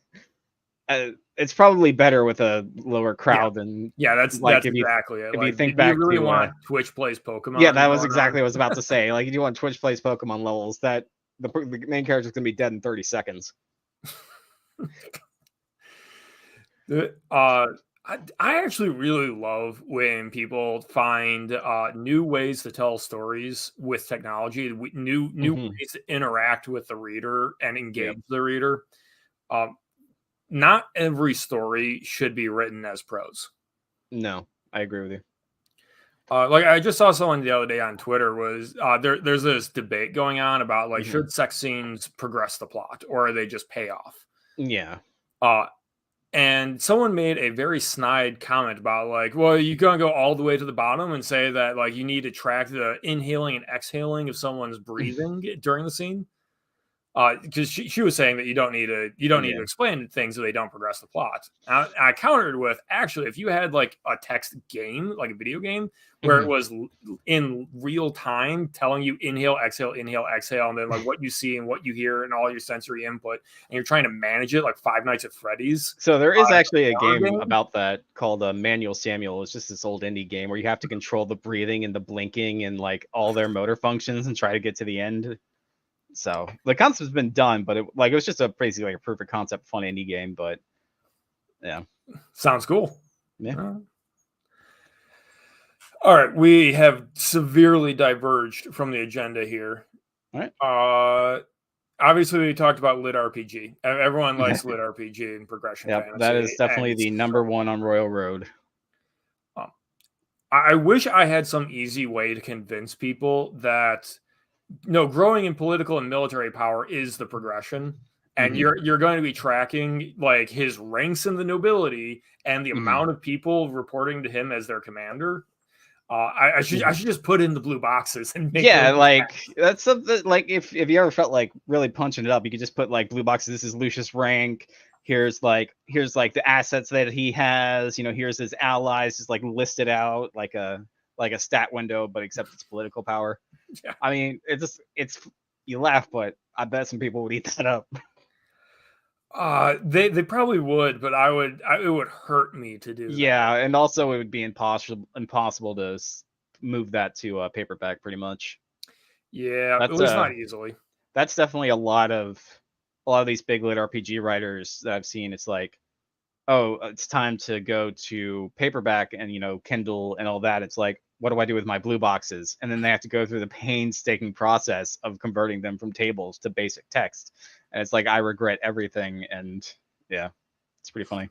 [SPEAKER 2] it's probably better with a lower crowd than
[SPEAKER 1] that's exactly it.
[SPEAKER 2] If
[SPEAKER 1] like,
[SPEAKER 2] you think back,
[SPEAKER 1] you really want Twitch Plays Pokemon.
[SPEAKER 2] Yeah, that was exactly what I was about to say. Like, if you want Twitch Plays Pokemon levels, that the main character is going to be dead in 30 seconds.
[SPEAKER 1] I actually really love when people find new ways to tell stories with technology, new ways to interact with the reader and engage the reader. Not every story should be written as prose.
[SPEAKER 2] No, I agree with you.
[SPEAKER 1] Like I just saw someone the other day on Twitter was there's this debate going on about like should sex scenes progress the plot or are they just pay off?
[SPEAKER 2] Yeah.
[SPEAKER 1] And someone made a very snide comment about like, well, you're gonna go all the way to the bottom and say that like you need to track the inhaling and exhaling of someone's breathing during the scene. Because she was saying that you don't need to explain things so they don't progress the plot. I countered with actually, if you had like a text game, like a video game, where it was in real time telling you inhale, exhale, and then like what you see and what you hear and all your sensory input, and you're trying to manage it like Five Nights at Freddy's.
[SPEAKER 2] So there is actually a game about that called Manual Samuel. It's just this old indie game where you have to control the breathing and the blinking and like all their motor functions and try to get to the end. So the concept's been done, but it was just basically like a proof of concept fun indie game. But yeah,
[SPEAKER 1] sounds cool.
[SPEAKER 2] Yeah.
[SPEAKER 1] All right, we have severely diverged from the agenda here.
[SPEAKER 2] All right.
[SPEAKER 1] Obviously, we talked about lit RPG. Everyone likes lit RPG and progression fantasy.
[SPEAKER 2] That is definitely the number one on Royalroad.
[SPEAKER 1] I wish I had some easy way to convince people that no, growing in political and military power is the progression, and you're going to be tracking like his ranks in the nobility and the amount of people reporting to him as their commander. I should just put in the blblue boxes and make
[SPEAKER 2] that's something like if you ever felt like really punching it up, you could just put like blue boxes. This is Lucius' rank. Here's like the assets that he has. Here's his allies, just like listed out like a stat window, but except it's political power.
[SPEAKER 1] Yeah.
[SPEAKER 2] I mean, it's you laugh, but I bet some people would eat that up.
[SPEAKER 1] They probably would, but it would hurt me to do that.
[SPEAKER 2] Yeah, and also it would be impossible to move that to paperback pretty much.
[SPEAKER 1] Yeah, at
[SPEAKER 2] That's
[SPEAKER 1] least not easily.
[SPEAKER 2] that's definitely a lot of these big lit RPG writers that I've seen. It's like, oh, it's time to go to paperback and Kindle and all that. It's like, what do I do with my blue boxes? And then they have to go through the painstaking process of converting them from tables to basic text. And it's like, I regret everything. And yeah, it's pretty funny.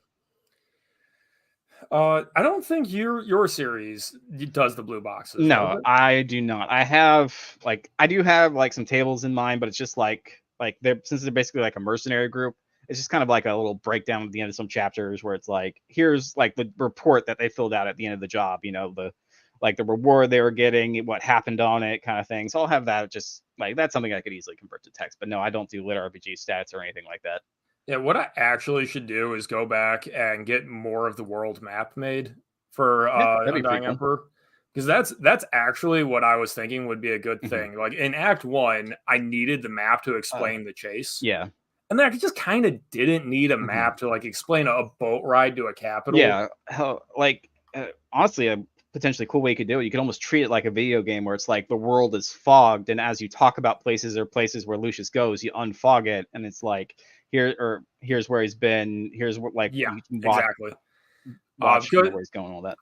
[SPEAKER 1] I don't think your series does the blue boxes, does
[SPEAKER 2] No,
[SPEAKER 1] it?
[SPEAKER 2] I do not. I do have like some tables in mind, but it's just like they're since they're basically like a mercenary group, it's just kind of like a little breakdown at the end of some chapters where it's like, here's like the report that they filled out at the end of the job, the reward they were getting, what happened on it, kind of thing. So I'll have that, just like that's something I could easily convert to text. But no, I don't do lit RPG stats or anything like that.
[SPEAKER 1] Yeah, what I actually should do is go back and get more of the world map made for
[SPEAKER 2] Yeah, that'd be pretty
[SPEAKER 1] Undying
[SPEAKER 2] cool.
[SPEAKER 1] Emperor. Because that's actually what I was thinking would be a good
[SPEAKER 2] Hmm.
[SPEAKER 1] thing. Like in Act One, I needed the map to
[SPEAKER 2] Uh,
[SPEAKER 1] explain the chase.
[SPEAKER 2] yeah.
[SPEAKER 1] And then I just kind of didn't need a
[SPEAKER 2] Hmm.
[SPEAKER 1] map to like explain a boat ride to a capital.
[SPEAKER 2] Yeah, honestly, a potentially cool way you could do it. You could almost treat it like a video game where it's like the world is fogged, and as you talk about places or places where Lucius goes, you unfog it, and it's like here's where he's been. Here's what like
[SPEAKER 1] Yeah,
[SPEAKER 2] you can
[SPEAKER 1] exactly.
[SPEAKER 2] watch
[SPEAKER 1] Because
[SPEAKER 2] where he's going, all that.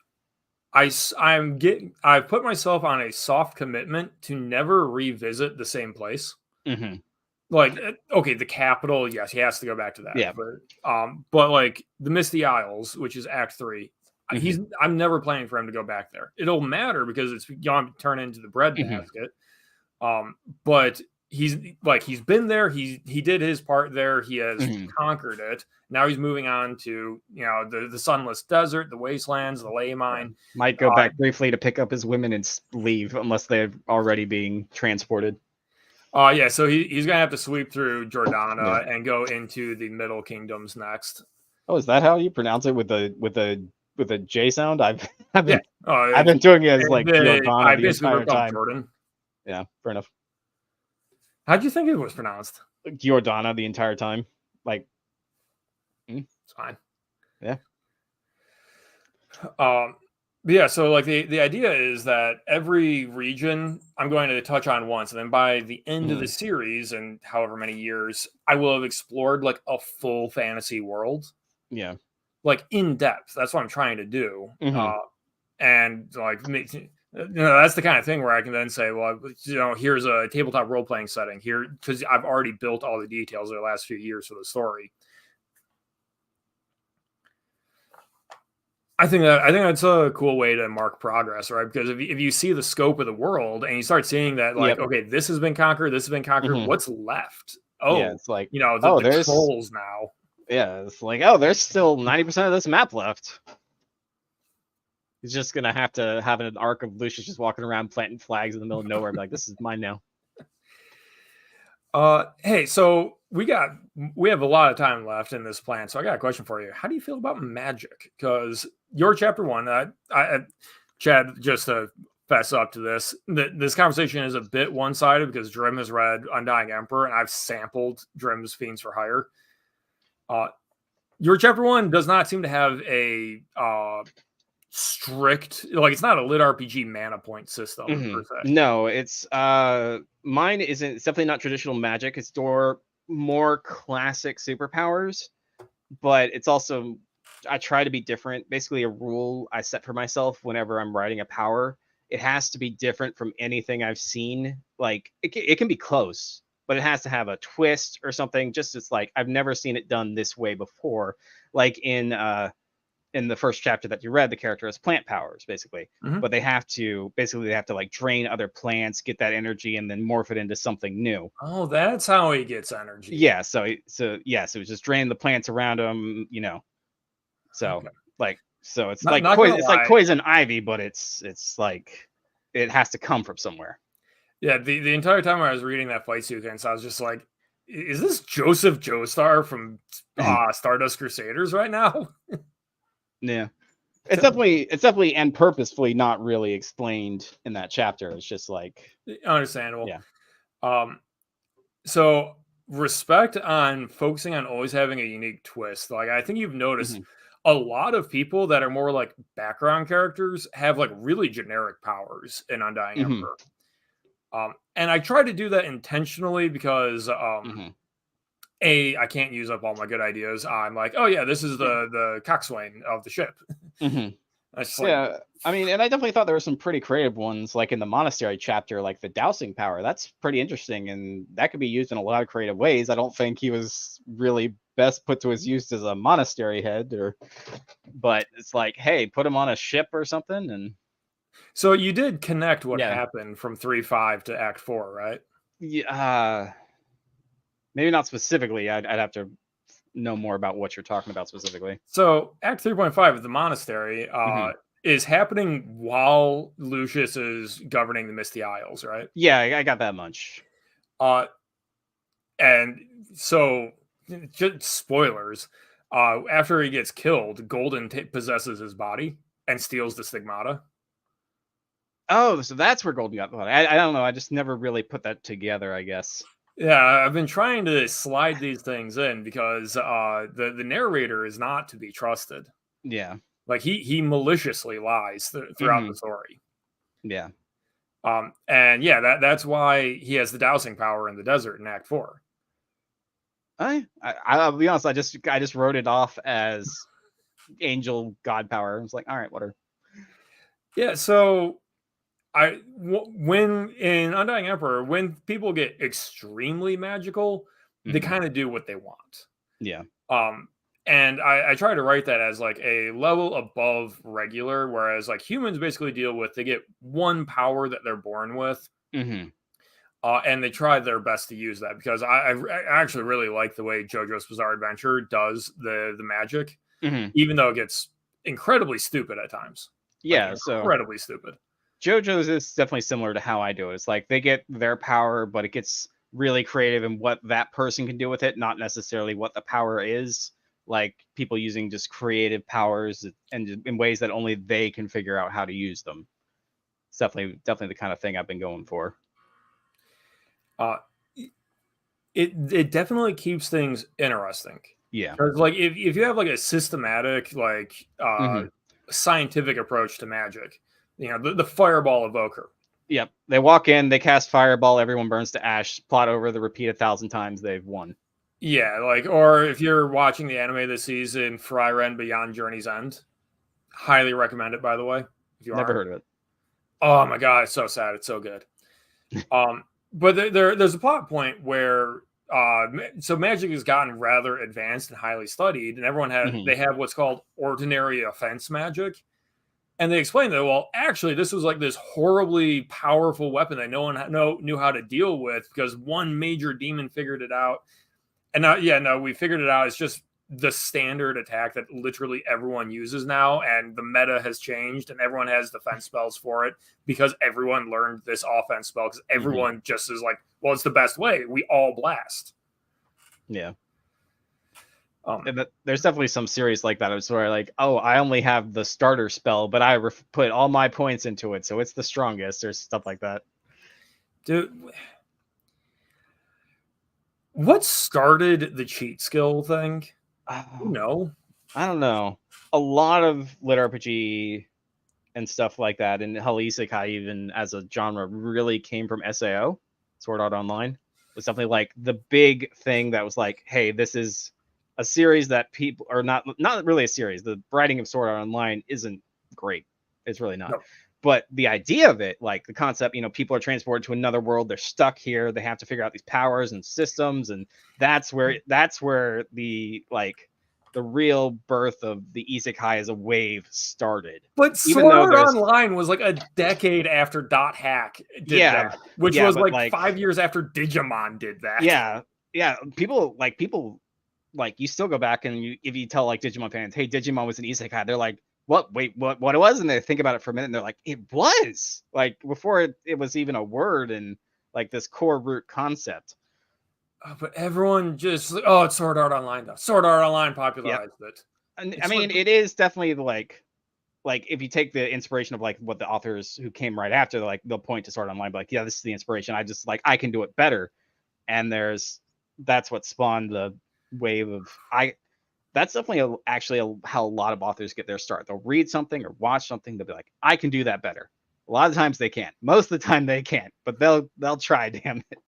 [SPEAKER 1] I've put myself on a soft commitment to never revisit the same place.
[SPEAKER 2] Hmm.
[SPEAKER 1] Like, okay, the capital, yes, he has to go back to that.
[SPEAKER 2] Yeah.
[SPEAKER 1] But like the Misty Isles, which is Act Three,
[SPEAKER 2] Hmm.
[SPEAKER 1] I'm never planning for him to go back there. It'll matter because it's going to turn into the
[SPEAKER 2] Hmm.
[SPEAKER 1] breadbasket. But he's been there. He did his part there. He has
[SPEAKER 2] Hmm.
[SPEAKER 1] conquered it. Now he's moving on to the sunless desert, the wastelands, the ley
[SPEAKER 2] Yeah.
[SPEAKER 1] mine.
[SPEAKER 2] Might go back briefly to pick up his women and leave unless they're already being transported.
[SPEAKER 1] Yeah, so he's gonna have to sweep through
[SPEAKER 2] Yeah.
[SPEAKER 1] Jordana and go into the Middle Kingdoms next.
[SPEAKER 2] Oh, is that how you pronounce it with a J sound? I've
[SPEAKER 1] Yeah,
[SPEAKER 2] been I've been doing it as like Giordana
[SPEAKER 1] I
[SPEAKER 2] the
[SPEAKER 1] basically
[SPEAKER 2] entire
[SPEAKER 1] ripped off
[SPEAKER 2] time.
[SPEAKER 1] Jordan.
[SPEAKER 2] Yeah, fair enough.
[SPEAKER 1] How'd you think it was pronounced?
[SPEAKER 2] Giordana the entire time. Like,
[SPEAKER 1] It's fine.
[SPEAKER 2] yeah.
[SPEAKER 1] Um, but yeah, so like the idea is that every region I'm going to touch on once, and then by the end of the
[SPEAKER 2] Mhm.
[SPEAKER 1] series, and however many years, I will have explored like a full fantasy world,
[SPEAKER 2] Yeah.
[SPEAKER 1] like in depth. That's what I'm trying to do.
[SPEAKER 2] Hmm.
[SPEAKER 1] And like that's the kind of thing where I can then say, well, here's a tabletop role playing setting here because I've already built all the details of the last few years for the story. I think that's a cool way to mark progress, right? Because if you see the scope of the world and you start seeing that, like,
[SPEAKER 2] Yep.
[SPEAKER 1] okay, this has been conquered,
[SPEAKER 2] Hmm.
[SPEAKER 1] what's left?
[SPEAKER 2] Yeah,
[SPEAKER 1] Oh,
[SPEAKER 2] it's like,
[SPEAKER 1] the
[SPEAKER 2] there's
[SPEAKER 1] trolls now.
[SPEAKER 2] yeah, it's like, oh, there's still 90% of this map left. He's just gonna have to have an arc of Lucius just walking around planting flags in the middle of nowhere, like, this is mine now.
[SPEAKER 1] Hey, so we have a lot of time left in this plan, so I got a question for you. How do you feel about magic? Because your chapter one, Chad, just to fess up to this, this conversation is a bit one sided because Drim has read Undying Emperor, and I've sampled Drim's Fiends for Hire. Your chapter one does not seem to have a strict, like it's not a lit RPG mana point system per se.
[SPEAKER 2] No, it's mine isn't. It's definitely not traditional magic. It's more classic superpowers, but it's also, I try to be different. Basically, a rule I set for myself whenever I'm writing a power, it has to be different from anything I've seen. Like it can be close, but it has to have a twist or something. Just it's like I've never seen it done this way before. Like in the first chapter that you read, the character has plant powers basically,
[SPEAKER 1] Mhm.
[SPEAKER 2] but they have to like drain other plants, get that energy, and then morph it into something new.
[SPEAKER 1] Oh, that's how he gets energy.
[SPEAKER 2] Yeah, so yes, it was just draining the plants around him. So
[SPEAKER 1] Okay.
[SPEAKER 2] so it's
[SPEAKER 1] Not,
[SPEAKER 2] like
[SPEAKER 1] not gonna
[SPEAKER 2] poison. It's like
[SPEAKER 1] lie.
[SPEAKER 2] poison ivy, but it's like it has to come from somewhere.
[SPEAKER 1] Yeah, the entire time I was reading that fight sequence, I was just like, is this Joseph Joestar from Stardust Crusaders right now?
[SPEAKER 2] Yeah, it's definitely and purposefully not really explained in that chapter. It's just like,
[SPEAKER 1] Understandable.
[SPEAKER 2] yeah.
[SPEAKER 1] Um, so respect on focusing on always having a unique twist. Like, I think you've noticed
[SPEAKER 2] Hmm.
[SPEAKER 1] a lot of people that are more like background characters have like really generic powers in Undying
[SPEAKER 2] Hmm.
[SPEAKER 1] Emperor. And I try to do that intentionally because
[SPEAKER 2] Hmm.
[SPEAKER 1] I can't use up all my good ideas. I'm like, oh yeah, this is
[SPEAKER 2] Yeah.
[SPEAKER 1] the coxswain of the ship.
[SPEAKER 2] Hmm.
[SPEAKER 1] That's just like,
[SPEAKER 2] Yeah, I mean, and I definitely thought there were some pretty creative ones, like in the monastery chapter, like the dowsing power. That's pretty interesting, and that could be used in a lot of creative ways. I don't think he was really best put to his use as a monastery head, but it's like, hey, put him on a ship or something, and
[SPEAKER 1] so you did connect what
[SPEAKER 2] yeah,
[SPEAKER 1] happened from 3.5 to Act 4, right?
[SPEAKER 2] yeah, maybe not specifically. I'd have to know more about what you're talking about specifically.
[SPEAKER 1] So Act 3.5 of the monastery
[SPEAKER 2] Hmm.
[SPEAKER 1] is happening while Lucius is governing the Misty Isles, right?
[SPEAKER 2] Yeah, I got that much.
[SPEAKER 1] Uh, and so, just spoilers. After he gets killed, Golden possesses his body and steals the stigmata.
[SPEAKER 2] Oh, so that's where Golden got the body. I don't know. I just never really put that together, I guess.
[SPEAKER 1] Yeah, I've been trying to slide these things in because the narrator is not to be trusted.
[SPEAKER 2] Yeah.
[SPEAKER 1] Like he maliciously lies throughout the
[SPEAKER 2] Hmm.
[SPEAKER 1] story.
[SPEAKER 2] Yeah.
[SPEAKER 1] And yeah, that's why he has the dowsing power in the desert in Act 4.
[SPEAKER 2] I'll be honest. I just wrote it off as angel god power. I was like, all right, whatever.
[SPEAKER 1] Yeah, so when in Undying Emperor, when people get extremely magical, they
[SPEAKER 2] Hmm.
[SPEAKER 1] kind of do what they want.
[SPEAKER 2] Yeah.
[SPEAKER 1] Um, and I try to write that as like a level above regular, whereas like humans basically deal with they get one power that they're born with,
[SPEAKER 2] Hmm.
[SPEAKER 1] and they try their best to use that because I actually really like the way JoJo's Bizarre Adventure does the magic,
[SPEAKER 2] Hmm.
[SPEAKER 1] even though it gets incredibly stupid at times, like
[SPEAKER 2] Yeah. So
[SPEAKER 1] incredibly stupid.
[SPEAKER 2] JoJo's is definitely similar to how I do it. It's like they get their power, but it gets really creative in what that person can do with it, not necessarily what the power is. Like people using just creative powers and in ways that only they can figure out how to use them. It's definitely the kind of thing I've been going for.
[SPEAKER 1] Uh, it definitely keeps things interesting
[SPEAKER 2] Yeah.
[SPEAKER 1] because like if you have like a systematic like
[SPEAKER 2] Hmm.
[SPEAKER 1] scientific approach to magic, you know the fireball evoker.
[SPEAKER 2] Yep. They walk in, they cast fireball, everyone burns to ash, plot over the repeat 1,000 times, they've won.
[SPEAKER 1] Yeah, like or if you're watching the anime this season, Frieren Beyond Journey's End, highly recommend it. By the way, if you
[SPEAKER 2] Never
[SPEAKER 1] aren't,
[SPEAKER 2] heard of it.
[SPEAKER 1] oh my god, it's so sad, it's so good. But there's a plot point where so magic has gotten rather advanced and highly studied, and everyone
[SPEAKER 2] Hmm.
[SPEAKER 1] they have what's called ordinary offense magic, and they explain that well, actually, this was like this horribly powerful weapon that no one knew how to deal with because one major demon figured it out, and now yeah, no, we figured it out. It's just the standard attack that literally everyone uses now, and the meta has changed, and everyone has defense spells for it because everyone learned this offense spell because
[SPEAKER 2] Hmm.
[SPEAKER 1] everyone just is like, well, it's the best way. We all blast.
[SPEAKER 2] Yeah.
[SPEAKER 1] Um,
[SPEAKER 2] And there's definitely some series like that. It's where like, oh, I only have the starter spell, but I put all my points into it, so it's the strongest, or stuff like that.
[SPEAKER 1] dude, what started the cheat skill thing? You
[SPEAKER 2] Oh,
[SPEAKER 1] know,
[SPEAKER 2] I don't know. A lot of lit RPG and stuff like that, and hell, isekai even as a genre really came from SAO, Sword Art Online. It was definitely like the big thing that was like, hey, this is a series that people are not really a series. The writing of Sword Art Online isn't great. It's really not.
[SPEAKER 1] no,
[SPEAKER 2] But the idea of it, like the concept, people are transported to another world. They're stuck here. They have to figure out these powers and systems, and that's where the real birth of the isekai as a wave started.
[SPEAKER 1] but
[SPEAKER 2] Even
[SPEAKER 1] Sword
[SPEAKER 2] though
[SPEAKER 1] Art
[SPEAKER 2] there's
[SPEAKER 1] Online was like a decade after Dot Hack did
[SPEAKER 2] yeah,
[SPEAKER 1] that, which
[SPEAKER 2] yeah,
[SPEAKER 1] was
[SPEAKER 2] but
[SPEAKER 1] like
[SPEAKER 2] like
[SPEAKER 1] 5 years after Digimon did that.
[SPEAKER 2] yeah, yeah, people like you still go back and if you tell like Digimon fans, hey, Digimon was an isekai, they're like, what? Wait, what it was? And they think about it for a minute and they're like, it was like before it was even a word and like this core root concept.
[SPEAKER 1] But everyone just oh, it's Sword Art Online though. Sword Art Online
[SPEAKER 2] Yep.
[SPEAKER 1] popularized it.
[SPEAKER 2] And I
[SPEAKER 1] It's like
[SPEAKER 2] mean, it is definitely like if you take the inspiration of like what the authors who came right after, like they'll point to Sword Art Online, like, yeah, this is the inspiration. I just like I can do it better. And there's that's what spawned the wave of that's definitely how a lot of authors get their start. They'll read something or watch something, they'll be like, I can do that better. A lot of times they can't. Most of the time they can't, but they'll try, damn it.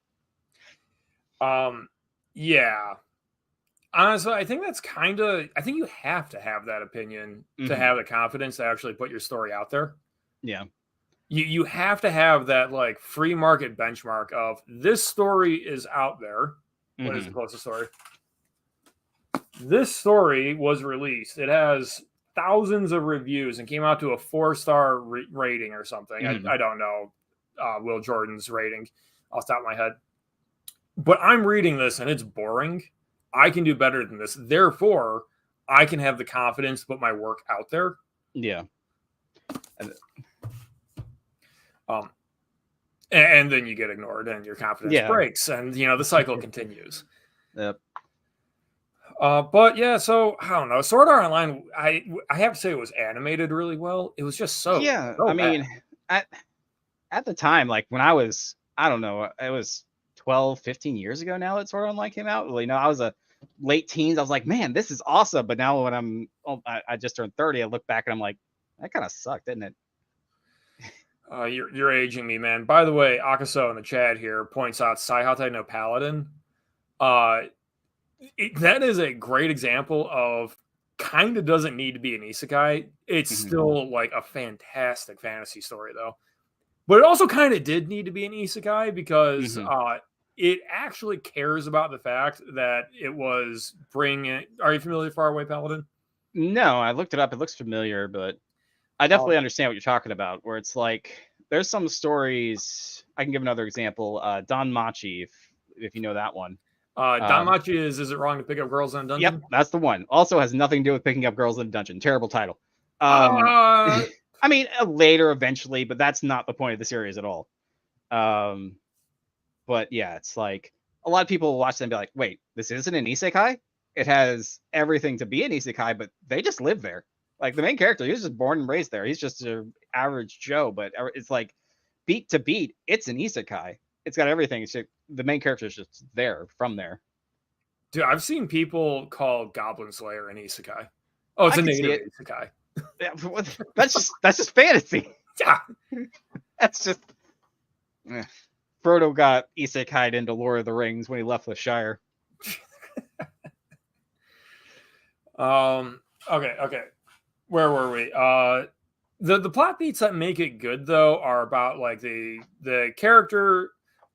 [SPEAKER 1] Yeah. Honestly, I think that's I think you have to have that opinion to have the confidence to actually put your story out there.
[SPEAKER 2] Yeah.
[SPEAKER 1] You have to have that like free market benchmark of this story is out there. What is the closest story? This story was released. It has thousands of reviews and came out to a 4-star rating or something. I don't know Will Jordan's rating off the top of my head. But I'm reading this and it's boring. I can do better than this. Therefore, I can have the confidence to put my work out there.
[SPEAKER 2] Yeah.
[SPEAKER 1] And then you get ignored and your confidence breaks and, the cycle continues.
[SPEAKER 2] Yep.
[SPEAKER 1] But yeah, so I don't know. Sword Art Online, I have to say it was animated really well. It was just so
[SPEAKER 2] I mean, at the time, like when I was, I don't know, it was 12, 15 years ago now that Sword Art Online came out. Well, I was a late teens. I was like, man, this is awesome. But now when I just turned 30, I look back and I'm like, that kind of sucked, didn't it?
[SPEAKER 1] You're aging me, man. By the way, Akaso in the chat here points out Saihate no Paladin. That is a great example of kind of doesn't need to be an isekai. It's still like a fantastic fantasy story, though. But it also kind of did need to be an isekai because it actually cares about the fact that it was bringing. Are you familiar with Faraway Paladin?
[SPEAKER 2] No, I looked it up. It looks familiar, but I definitely understand what you're talking about. Where it's like there's some stories. I can give another example. Don Machi, if you know that one.
[SPEAKER 1] Don Machi is it wrong to pick up girls in a dungeon?
[SPEAKER 2] Yep, that's the one. Also has nothing to do with picking up girls in a dungeon. Terrible title. I mean, later eventually, but that's not the point of the series at all. But yeah, it's like a lot of people will watch them and be like, wait, this isn't an isekai? It has everything to be an isekai, but they just live there. Like the main character, he was just born and raised there. He's just an average Joe, but it's like beat to beat, it's an isekai. It's got everything. It's just, the main character is just there from there.
[SPEAKER 1] Dude, I've seen people call Goblin Slayer an isekai. Oh, it's a native isekai.
[SPEAKER 2] Yeah, that's just fantasy.
[SPEAKER 1] Yeah,
[SPEAKER 2] that's just. Frodo got isekai'd into Lord of the Rings when he left the Shire.
[SPEAKER 1] Okay. Where were we? The plot beats that make it good though are about like the character,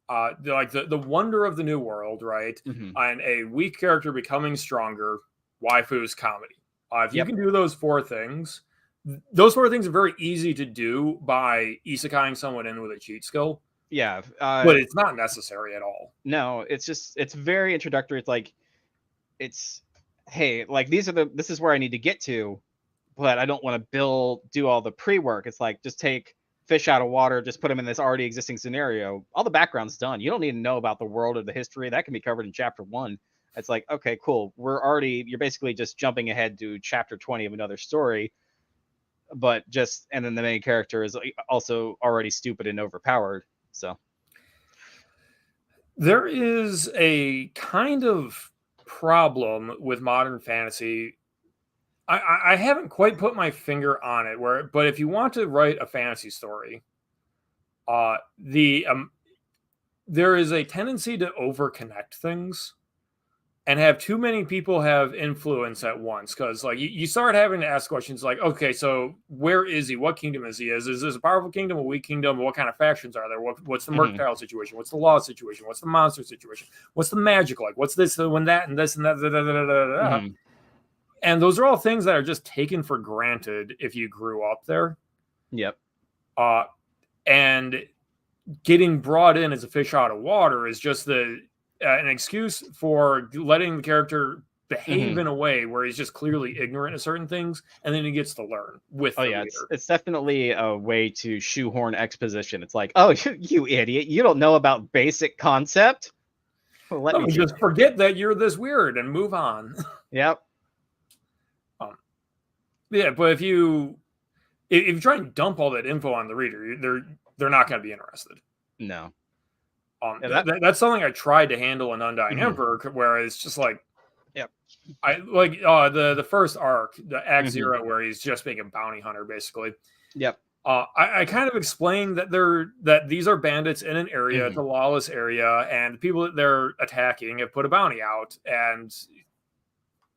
[SPEAKER 1] the wonder of the new world, right? And a weak character becoming stronger. Waifus comedy. If you can do those 4 things, are very easy to do by isekai'ing someone in with a cheat skill.
[SPEAKER 2] Yeah,
[SPEAKER 1] but it's not necessary at all.
[SPEAKER 2] No, it's very introductory. It's like, hey, like this is where I need to get to, but I don't want to do all the pre-work. It's like, just take fish out of water, just put them in this already existing scenario. All the background's done. You don't need to know about the world or the history. That can be covered in chapter 1. It's like, okay, cool. You're basically just jumping ahead to chapter 20 of another story, and then the main character is also already stupid and overpowered. So
[SPEAKER 1] there is a kind of problem with modern fantasy. I haven't quite put my finger on it, but if you want to write a fantasy story, there is a tendency to overconnect things and have too many people have influence at once. Because like you start having to ask questions like, okay, so where is he? What kingdom is he? Is this a powerful kingdom, a weak kingdom? What kind of factions are there? What's the mercantile situation? What's the law situation? What's the monster situation? What's the magic like? What's this and that and this and that? And those are all things that are just taken for granted if you grew up there.
[SPEAKER 2] Yep.
[SPEAKER 1] And getting brought in as a fish out of water is just an excuse for letting the character behave in a way where he's just clearly ignorant of certain things, and then he gets to learn with the reader.
[SPEAKER 2] It's definitely a way to shoehorn exposition. It's like, oh, you idiot, you don't know about basic concept?
[SPEAKER 1] Well, let me just forget that you're this weird and move on.
[SPEAKER 2] Yep.
[SPEAKER 1] Yeah, but if you try and dump all that info on the reader, they're not going to be interested.
[SPEAKER 2] No.
[SPEAKER 1] That's something I tried to handle in Undying Emperor, where it's just like, I like the first arc, the Act Zero, where he's just being a bounty hunter, basically. I kind of explained that these are bandits in an area, it's a lawless area, and the people that they're attacking have put a bounty out, and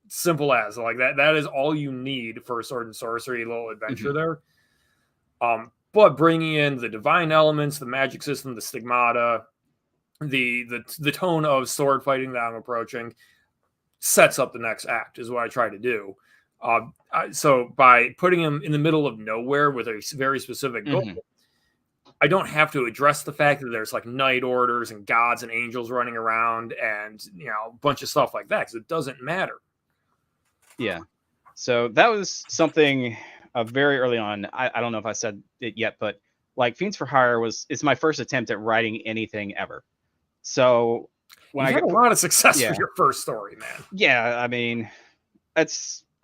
[SPEAKER 1] simple as like that. That is all you need for a sword and sorcery little adventure there. But bringing in the divine elements, the magic system, the stigmata, the tone of sword fighting that I'm approaching sets up the next act is what I try to do. So by putting him in the middle of nowhere with a very specific goal, I don't have to address the fact that there's like night orders and gods and angels running around and a bunch of stuff like that, because it doesn't matter.
[SPEAKER 2] Yeah. So that was something very early on. I don't know if I said it yet, but like Fiends for Hire it's my first attempt at writing anything ever. So
[SPEAKER 1] when you had a lot of success for your first story, man.
[SPEAKER 2] Yeah, I mean,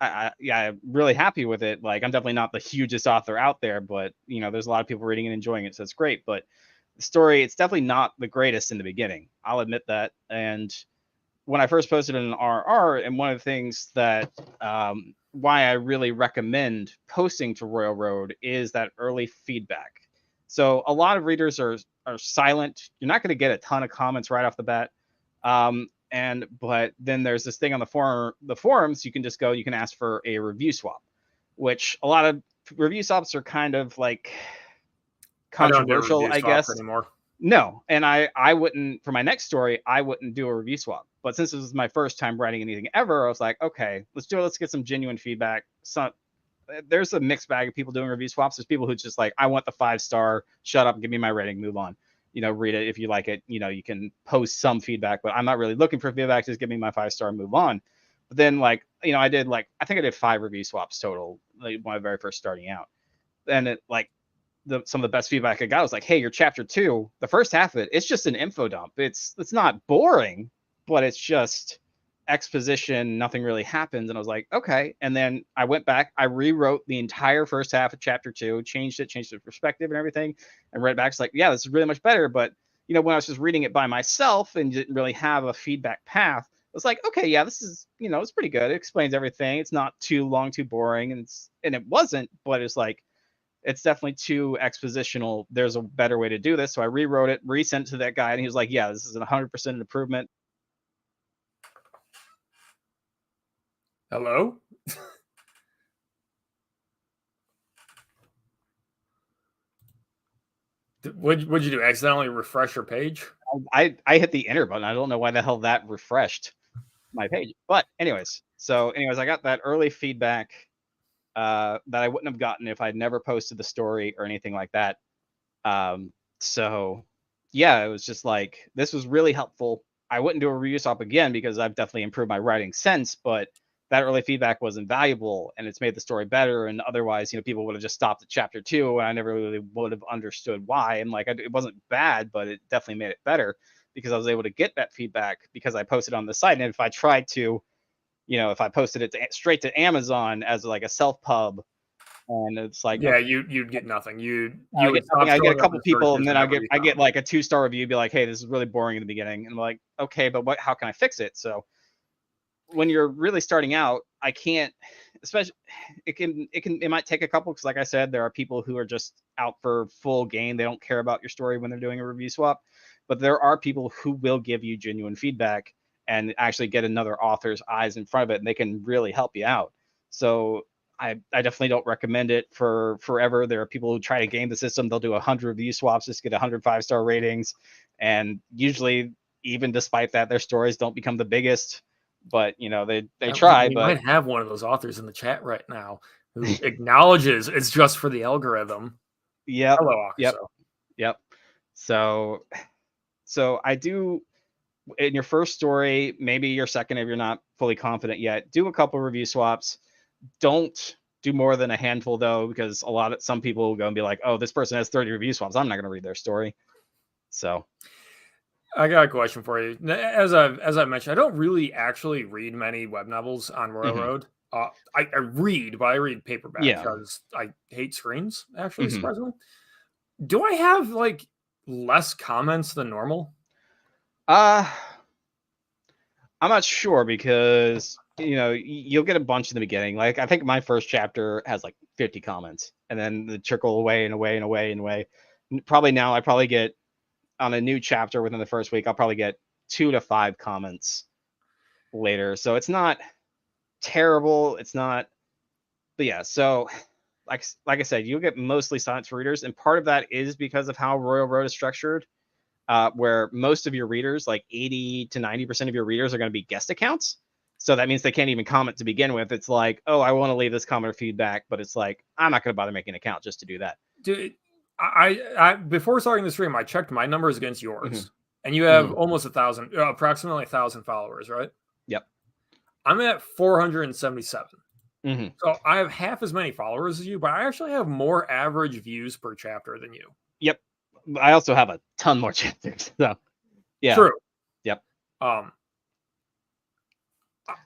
[SPEAKER 2] I'm really happy with it. Like, I'm definitely not the hugest author out there, but there's a lot of people reading and enjoying it, so it's great. But the story, it's definitely not the greatest in the beginning. I'll admit that. And when I first posted it in RR, and one of the things that why I really recommend posting to Royalroad is that early feedback. So a lot of readers are silent. You're not going to get a ton of comments right off the bat. But then there's this thing on the forums. You can just go. You can ask for a review swap, which a lot of review swaps are kind of like controversial, I guess.
[SPEAKER 1] Anymore.
[SPEAKER 2] No, and I wouldn't, for my next story, I wouldn't do a review swap. But since this was my first time writing anything ever, I was like, okay, let's do it. Let's get some genuine feedback. There's a mixed bag of people doing review swaps. There's people who just like, I want the 5-star, shut up, give me my rating, move on. Read it if you like it. You can post some feedback, but I'm not really looking for feedback. Just give me my 5-star and move on. But then I think I did 5 review swaps total, like when I very first starting out. And it some of the best feedback I got was like, hey, your chapter 2, the first half of it, it's just an info dump. It's not boring, but it's just exposition. Nothing really happens. And I was like, okay. And then I went back, I rewrote the entire first half of chapter 2, changed the perspective and everything, and read back. It's like, yeah, this is really much better. But when I was just reading it by myself and didn't really have a feedback path, I was like, okay, yeah, this is, it's pretty good. It explains everything. It's not too long, too boring. And it wasn't, but it's like, it's definitely too expositional. There's a better way to do this. So I rewrote it, resent to that guy, and he was like, yeah, this is 100% an improvement.
[SPEAKER 1] Hello? What'd you do? Accidentally refresh your page?
[SPEAKER 2] I hit the enter button. I don't know why the hell that refreshed my page. But anyways, I got that early feedback that I wouldn't have gotten if I'd never posted the story or anything like that. So yeah, it was just like, this was really helpful. I wouldn't do a review swap again because I've definitely improved my writing since, but that early feedback was invaluable and it's made the story better. And otherwise, people would have just stopped at chapter 2 and I never really would have understood why. And it wasn't bad, but it definitely made it better because I was able to get that feedback because I posted on the site. And if I tried to, if I posted it straight to Amazon as like a self pub, and it's like,
[SPEAKER 1] yeah, okay, you'd get nothing.
[SPEAKER 2] I get a couple people, and then I get like a 2-star review, be like, hey, this is really boring in the beginning, and I'm like, okay, but how can I fix it? So when you're really starting out, I can't, especially it might take a couple, because like I said, there are people who are just out for full gain. They don't care about your story when they're doing a review swap, but there are people who will give you genuine feedback and actually get another author's eyes in front of it, and they can really help you out. So I definitely don't recommend it for forever. There are people who try to game the system. They'll do 100 review swaps, just get 100 5-star ratings. And usually, even despite that, their stories don't become the biggest. But, they try.
[SPEAKER 1] We might have one of those authors in the chat right now who acknowledges it's just for the algorithm.
[SPEAKER 2] Yep.
[SPEAKER 1] Hello,
[SPEAKER 2] Yep. So I do, in your first story, maybe your second if you're not fully confident yet, do a couple review swaps. Don't do more than a handful though, because some people will go and be like, oh, this person has 30 review swaps, I'm not going to read their story. So
[SPEAKER 1] I got a question for you. As I mentioned, I don't really actually read many web novels on Royalroad. I read, but I read paperback because I hate screens, actually, surprisingly. Do I have less comments than normal?
[SPEAKER 2] I'm not sure because you'll get a bunch in the beginning. Like I think my first chapter has like 50 comments, and then the trickle away and away and away and away. Probably now I probably get on a new chapter within the first week. I'll probably get 2 to 5 comments later. So it's not terrible. It's not, but yeah. So like I said, you'll get mostly science readers, and part of that is because of how Royalroad is structured. Where most of your readers, like 80 to 90% of your readers, are going to be guest accounts. So that means they can't even comment to begin with. It's like, oh, I want to leave this comment or feedback, but it's like, I'm not going to bother making an account just to do that.
[SPEAKER 1] Dude, I before starting the stream, I checked my numbers against yours, and you have almost approximately 1,000 followers, right?
[SPEAKER 2] Yep.
[SPEAKER 1] I'm at 477. So I have half as many followers as you, but I actually have more average views per chapter than you.
[SPEAKER 2] Yep. I also have a ton more chapters. So yeah.
[SPEAKER 1] True.
[SPEAKER 2] Yep.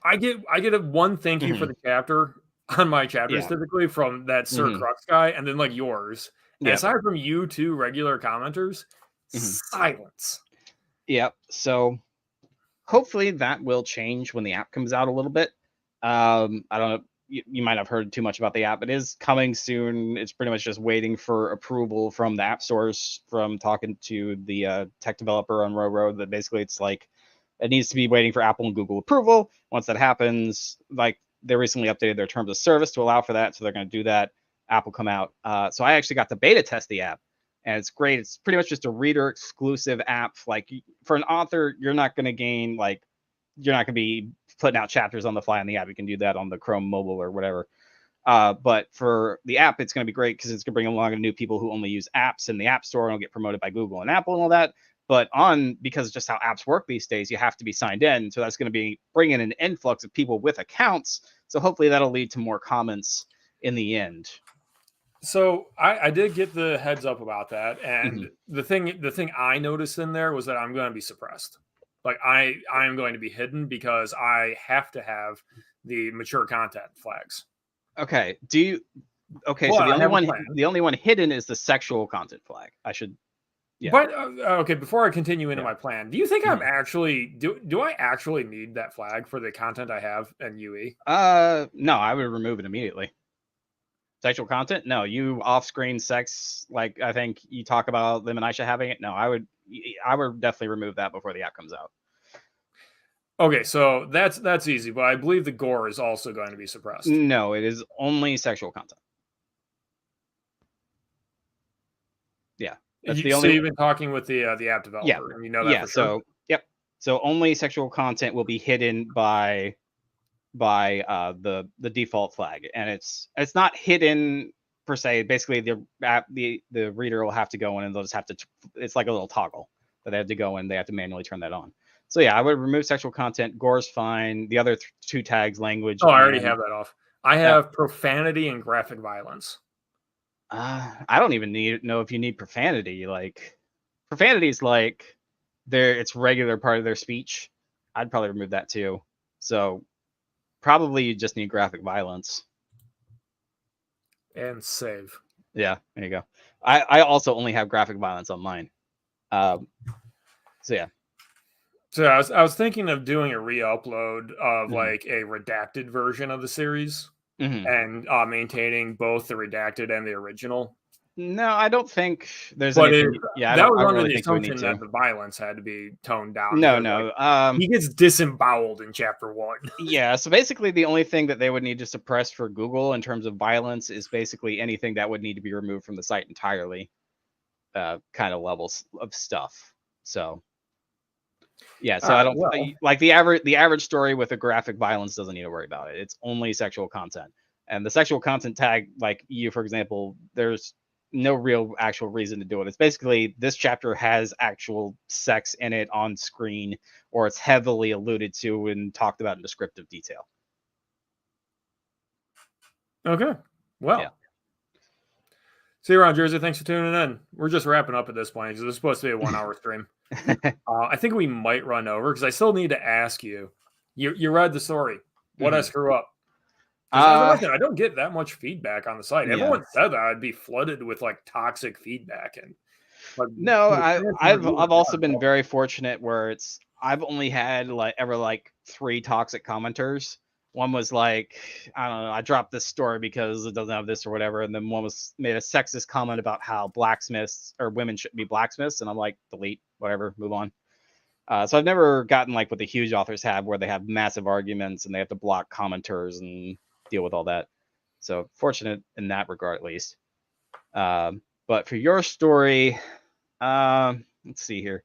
[SPEAKER 1] I get a one thank you for the chapter on my chapters typically from that Sir Crux guy, and then like yours. And aside from you two regular commenters, silence.
[SPEAKER 2] Yep. So hopefully that will change when the app comes out a little bit. I don't know. You might have heard too much about the app. It is coming soon. It's pretty much just waiting for approval from the app stores. From talking to the tech developer on Royalroad, that basically it's like it needs to be waiting for Apple and Google approval. Once that happens, like they recently updated their terms of service to allow for that, so they're going to do that. App will come out. So I actually got to beta test the app, and it's great. It's pretty much just a reader exclusive app. Like for an author, you're not going to gain like you're not going to be putting out chapters on the fly on the app. You can do that on the Chrome mobile or whatever. But for the app, it's going to be great because it's going to bring along new people who only use apps in the App Store and will get promoted by Google and Apple and all that. But because of just how apps work these days, you have to be signed in. So that's going to be bringing an influx of people with accounts. So hopefully that'll lead to more comments in the end.
[SPEAKER 1] So I did get the heads up about that, and the thing I noticed in there was that I'm going to be suppressed. Like I am going to be hidden because I have to have the mature content flags.
[SPEAKER 2] Okay. Okay. So the only one hidden is the sexual content flag. I should. Yeah.
[SPEAKER 1] But okay, before I continue into my plan, do you think I'm actually do I actually need that flag for the content I have in UE?
[SPEAKER 2] No, I would remove it immediately. Sexual content? No, you off-screen sex, like I think you talk about them and Aisha having it. No, I would definitely remove that before the app comes out.
[SPEAKER 1] Okay, so that's easy, but I believe the gore is also going to be suppressed.
[SPEAKER 2] No, it is only sexual content. Yeah,
[SPEAKER 1] that's the only. So you've been talking with the app developer, and you know that for sure.
[SPEAKER 2] So only sexual content will be hidden by the default flag, and it's not hidden per se. Basically, the reader will have to go in, and they'll just have to. It's like a little toggle that they have to go in. They have to manually turn that on. So yeah, I would remove sexual content. Gore's fine. The other 2 tags, language.
[SPEAKER 1] Oh, I already have that off. I have profanity and graphic violence.
[SPEAKER 2] I don't even know if you need profanity. Like profanity is like it's regular part of their speech. I'd probably remove that too. So probably you just need graphic violence.
[SPEAKER 1] And save.
[SPEAKER 2] Yeah, there you go. I also only have graphic violence on mine. So yeah.
[SPEAKER 1] So I was thinking of doing a re-upload of like a redacted version of the series and maintaining both the redacted and the original.
[SPEAKER 2] No, I don't think there's
[SPEAKER 1] anything.
[SPEAKER 2] Yeah,
[SPEAKER 1] that was under the assumption that the violence had to be toned down.
[SPEAKER 2] No.
[SPEAKER 1] Like, he gets disemboweled in chapter 1.
[SPEAKER 2] Yeah, so basically the only thing that they would need to suppress for Google in terms of violence is basically anything that would need to be removed from the site entirely, kind of levels of stuff. So yeah, so I don't like the average story with a graphic violence doesn't need to worry about it. It's only sexual content, and the sexual content tag, like you, for example, there's no real actual reason to do it. It's basically this chapter has actual sex in it on screen, or it's heavily alluded to and talked about in descriptive detail.
[SPEAKER 1] Okay. Well. Yeah. See you around, Jersey. Thanks for tuning in. We're just wrapping up at this point because this is supposed to be a 1-hour stream. I think we might run over because I still need to ask you. You read the story. What I screw up? I don't get that much feedback on the site. Everyone said that I'd be flooded with like toxic feedback, and Like,
[SPEAKER 2] No,
[SPEAKER 1] the chances of
[SPEAKER 2] I've
[SPEAKER 1] you
[SPEAKER 2] I've
[SPEAKER 1] are
[SPEAKER 2] also
[SPEAKER 1] not
[SPEAKER 2] been
[SPEAKER 1] involved.
[SPEAKER 2] very fortunate where I've only had like 3 toxic commenters. One was like, I don't know, I dropped this story because it doesn't have this or whatever, and then one was made a sexist comment about how blacksmiths or women shouldn't be blacksmiths, and I'm like, delete, whatever, move on. So I've never gotten like what the huge authors have, where they have massive arguments and they have to block commenters and deal with all that. So fortunate in that regard, at least. But for your story, let's see here.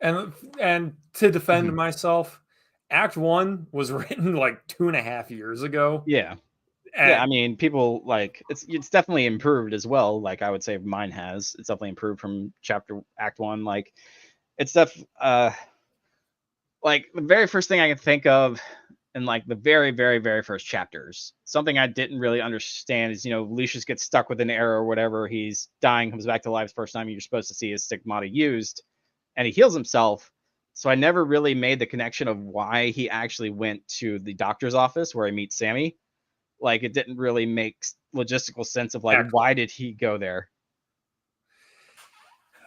[SPEAKER 1] And to defend
[SPEAKER 2] Mhm.
[SPEAKER 1] myself, Act One was written like 2.5 years ago,
[SPEAKER 2] Yeah, yeah. I
[SPEAKER 1] and
[SPEAKER 2] mean, people like it's definitely improved as well. Like I would say, mine has. It's definitely improved from chapter Act One. Like it's like the very first thing I can think of in like the very, very, very first chapters. Something I didn't really understand is, Lucius gets stuck with an arrow or whatever. He's dying, comes back to life. The first time you're supposed to see his stigmata used, and he heals himself. So I never really made the connection of why he actually went to the doctor's office where he meets Sammy. Like it didn't really make logistical sense of like
[SPEAKER 1] Act
[SPEAKER 2] why did he go there.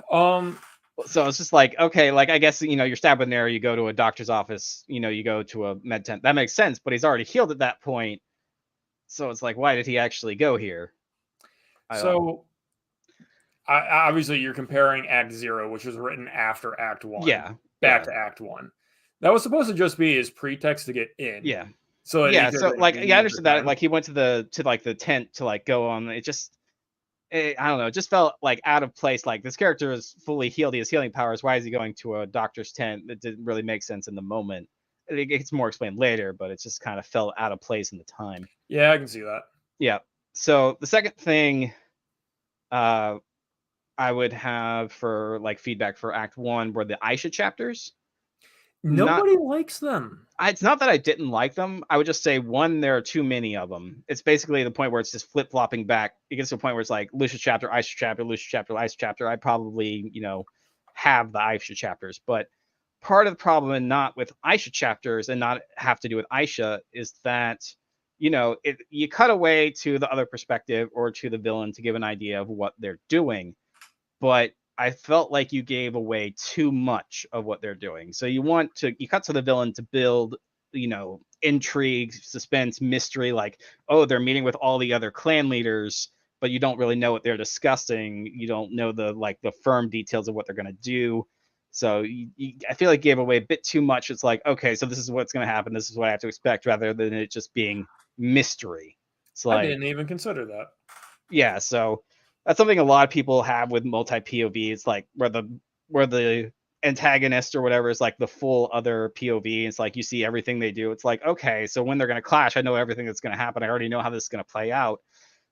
[SPEAKER 1] One.
[SPEAKER 2] So it's just like, okay, like I guess you're stabbed with an arrow, you go to a doctor's office, you go to a med tent. That makes sense, but he's already healed at that point. So it's like, why did he actually go here? I don't.
[SPEAKER 1] So obviously you're comparing Act Zero, which was written after Act One,
[SPEAKER 2] Yeah,
[SPEAKER 1] back
[SPEAKER 2] yeah,
[SPEAKER 1] to Act One. That was supposed to just be his pretext to get in,
[SPEAKER 2] yeah,
[SPEAKER 1] so that he
[SPEAKER 2] yeah.
[SPEAKER 1] could
[SPEAKER 2] So
[SPEAKER 1] then
[SPEAKER 2] like, yeah, I
[SPEAKER 1] leave the
[SPEAKER 2] understood that.
[SPEAKER 1] tent.
[SPEAKER 2] Like he went to like the tent to like go on. I don't know. It just felt like out of place. Like this character is fully healed. He has healing powers. Why is he going to a doctor's tent? It didn't really make sense in the moment. It gets more explained later, but it just kind of felt out of place in the time.
[SPEAKER 1] Yeah, I can see that.
[SPEAKER 2] Yeah. So the second thing uh I would have for like feedback for Act One were the Aisha chapters. Not
[SPEAKER 1] Nobody likes them.
[SPEAKER 2] It's not that I didn't like them. I would just say one, there are too many of them. It's basically the point where it's just flip flopping back. It gets to a point where it's like Lucius chapter, Aisha chapter, Lucius chapter, Aisha chapter. I probably have the Aisha chapters, but part of the problem and not with Aisha chapters and not have to do with Aisha is that you cut away to the other perspective or to the villain to give an idea of what they're doing, but I felt like you gave away too much of what they're doing. So you cut to the villain to build, intrigue, suspense, mystery, like, oh, they're meeting with all the other clan leaders, but you don't really know what they're discussing. You don't know the firm details of what they're gonna do. So I feel like you gave away a bit too much. It's like, okay, so this is what's gonna happen. This is what I have to expect, rather than it just being mystery. It's
[SPEAKER 1] I
[SPEAKER 2] like,
[SPEAKER 1] didn't even consider that.
[SPEAKER 2] yeah, so that's something a lot of people have with multi POV. It's like where the antagonist or whatever is like the full other POV. It's like you see everything they do. It's like, okay, so when they're gonna clash, I know everything that's gonna happen. I already know how this is gonna play out.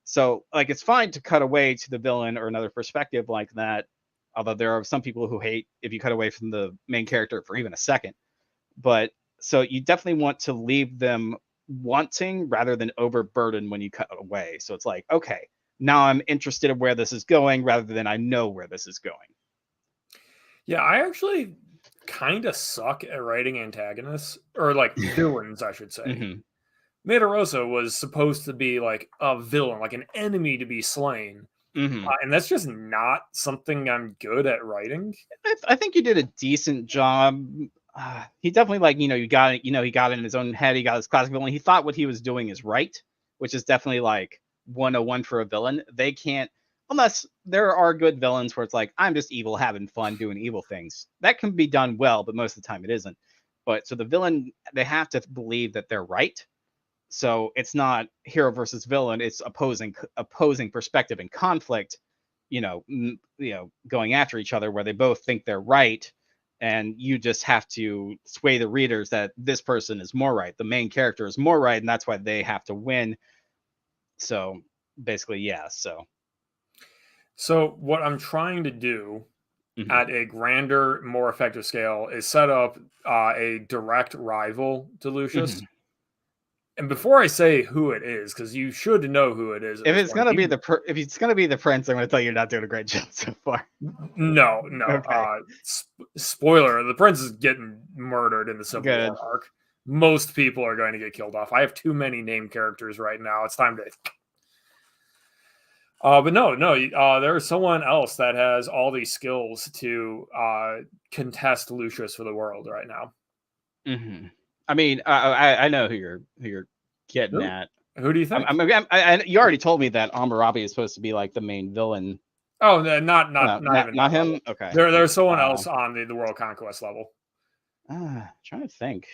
[SPEAKER 2] So like it's fine to cut away to the villain or another perspective like that. Although there are some people who hate if you cut away from the main character for even a second. But so you definitely want to leave them wanting rather than overburdened when you cut away. So it's like, okay, now I'm interested in where this is going rather than I know where this is going.
[SPEAKER 1] Yeah, I actually kind of suck at writing antagonists, or like villains, I should say.
[SPEAKER 2] Mm-hmm.
[SPEAKER 1] Metarosa was supposed to be like a villain, like an enemy to be slain.
[SPEAKER 2] Mm-hmm.
[SPEAKER 1] And that's just not something I'm good at writing.
[SPEAKER 2] I think you did a decent job. He definitely he got in his own head. He got his classic villain. He thought what he was doing is right, which is definitely like 101 for a villain. They can't, unless there are good villains where it's like, I'm just evil, having fun, doing evil things. That can be done well, but most of the time it isn't. But so the villain, they have to believe that they're right. So it's not hero versus villain. It's opposing perspective and conflict, going after each other where they both think they're right, and you just have to sway the readers that this person is more right. The main character is more right, and that's why they have to win. So basically, yeah. So
[SPEAKER 1] So, what I'm trying to do
[SPEAKER 2] mhm,
[SPEAKER 1] at a grander, more effective scale is set up a direct rival to Lucius.
[SPEAKER 2] mhm.
[SPEAKER 1] And before I say who it is, because you should know who it is at
[SPEAKER 2] If
[SPEAKER 1] this
[SPEAKER 2] it's
[SPEAKER 1] point,
[SPEAKER 2] gonna be if it's gonna be the prince, I'm gonna tell you you're not doing a great job so far.
[SPEAKER 1] no, no.
[SPEAKER 2] Okay,
[SPEAKER 1] Spoiler: the prince is getting murdered in the Civil War
[SPEAKER 2] good.
[SPEAKER 1] arc. Most people are going to get killed off. I have too many named characters right now. It's time to. But no, there's someone else that has all these skills to contest Lucius for the world right now.
[SPEAKER 2] Mm-hmm. I mean, I know who you're getting
[SPEAKER 1] Who?
[SPEAKER 2] at.
[SPEAKER 1] Who do you think?
[SPEAKER 2] You already told me that Amarabi is supposed to be like the main villain.
[SPEAKER 1] Oh, not
[SPEAKER 2] No,
[SPEAKER 1] even
[SPEAKER 2] not
[SPEAKER 1] that
[SPEAKER 2] him.
[SPEAKER 1] level.
[SPEAKER 2] Okay.
[SPEAKER 1] There's someone else on the world conquest level.
[SPEAKER 2] Trying to think.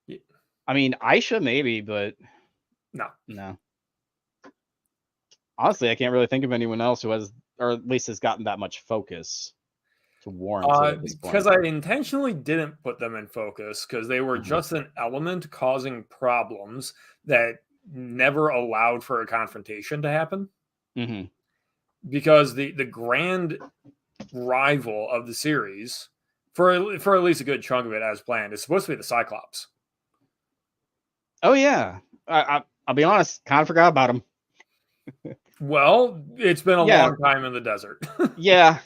[SPEAKER 1] Yeah.
[SPEAKER 2] I mean, Aisha maybe, but no. Honestly, I can't really think of anyone else who has, or at least has gotten that much focus to warrant it at this
[SPEAKER 1] Because
[SPEAKER 2] point.
[SPEAKER 1] I intentionally didn't put them in focus because they were just an element causing problems that never allowed for a confrontation to happen.
[SPEAKER 2] Mm-hmm.
[SPEAKER 1] Because the grand rival of the series, for at least a good chunk of it as planned, is supposed to be the Cyclops.
[SPEAKER 2] Oh yeah, I'll be honest, kind of forgot about him.
[SPEAKER 1] Well, it's been a long time in the desert.
[SPEAKER 2] Yeah,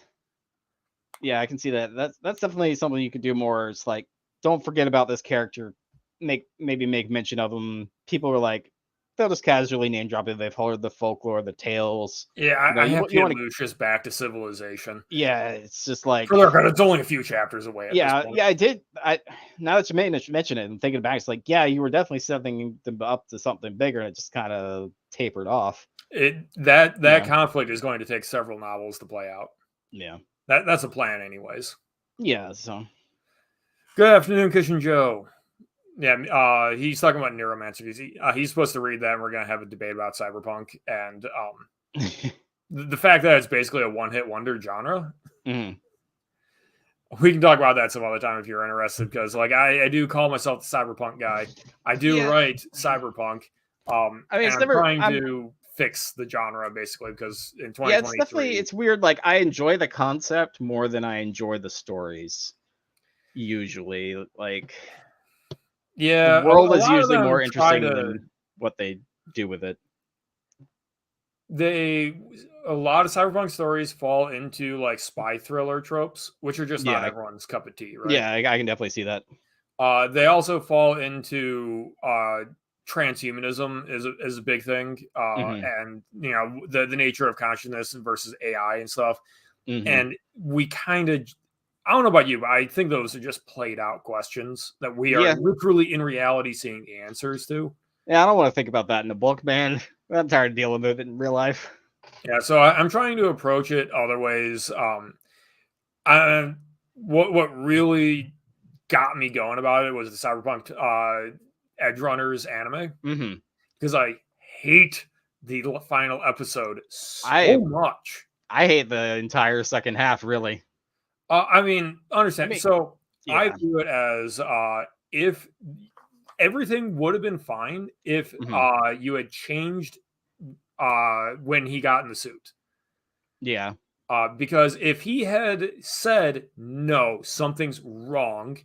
[SPEAKER 2] I can see that. That's definitely something you could do more. It's like, don't forget about this character. Maybe make mention of him. People are like, they'll just casually name drop it. They've heard the folklore, the tales.
[SPEAKER 1] Yeah, I
[SPEAKER 2] You
[SPEAKER 1] have to get
[SPEAKER 2] want to.
[SPEAKER 1] Lucius back to civilization.
[SPEAKER 2] Yeah, it's just like.
[SPEAKER 1] For the record, it's only a few chapters away at this point.
[SPEAKER 2] Yeah, I did. Now that you mention it and thinking back, it's like, yeah, you were definitely setting them up to something bigger, and it just kind of tapered off.
[SPEAKER 1] That conflict is going to take several novels to play out.
[SPEAKER 2] Yeah,
[SPEAKER 1] that's a plan, anyways.
[SPEAKER 2] Yeah. So,
[SPEAKER 1] good afternoon, Kishin Joe. Yeah, he's talking about Neuromancer. He's supposed to read that, and we're going to have a debate about cyberpunk and the fact that it's basically a one-hit wonder genre.
[SPEAKER 2] Mm-hmm.
[SPEAKER 1] We can talk about that some other time if you're interested, because like I do call myself the cyberpunk guy. I do write cyberpunk. I mean, I'm trying to fix the genre basically, because in 2023,
[SPEAKER 2] it's weird. Like, I enjoy the concept more than I enjoy the stories. Usually, like,
[SPEAKER 1] yeah,
[SPEAKER 2] the world is usually more interesting than what they do with it.
[SPEAKER 1] A lot of cyberpunk stories fall into like spy thriller tropes, which are just not everyone's cup of tea, right?
[SPEAKER 2] Yeah, I can definitely see that.
[SPEAKER 1] They also fall into transhumanism is a big thing, and you know the nature of consciousness versus AI and stuff. And we kind of, I don't know about you, but I think those are just played out questions that we are literally in reality seeing answers to.
[SPEAKER 2] Yeah, I don't want to think about that in a book, man. I'm tired of dealing with it in real life.
[SPEAKER 1] Yeah, so I'm trying to approach it other ways. What really got me going about it was the Cyberpunk Edge Runners anime, because I hate the final episode so much.
[SPEAKER 2] I hate the entire second half, really.
[SPEAKER 1] I mean, understand. I view it as if everything would have been fine if you had changed when he got in the suit.
[SPEAKER 2] Yeah.
[SPEAKER 1] Because if he had said, no, something's wrong,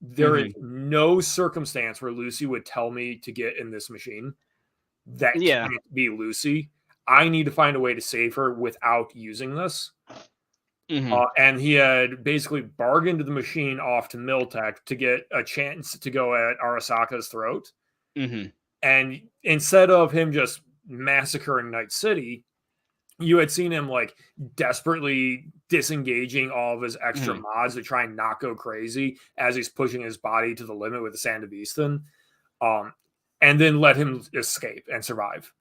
[SPEAKER 1] there is no circumstance where Lucy would tell me to get in this machine. That can't be Lucy. I need to find a way to save her without using this. And he had basically bargained the machine off to Miltech to get a chance to go at Arasaka's throat. And instead of him just massacring Night City, you had seen him like desperately disengaging all of his extra mods to try and not go crazy as he's pushing his body to the limit with the Sand of Easton, and then let him escape and survive.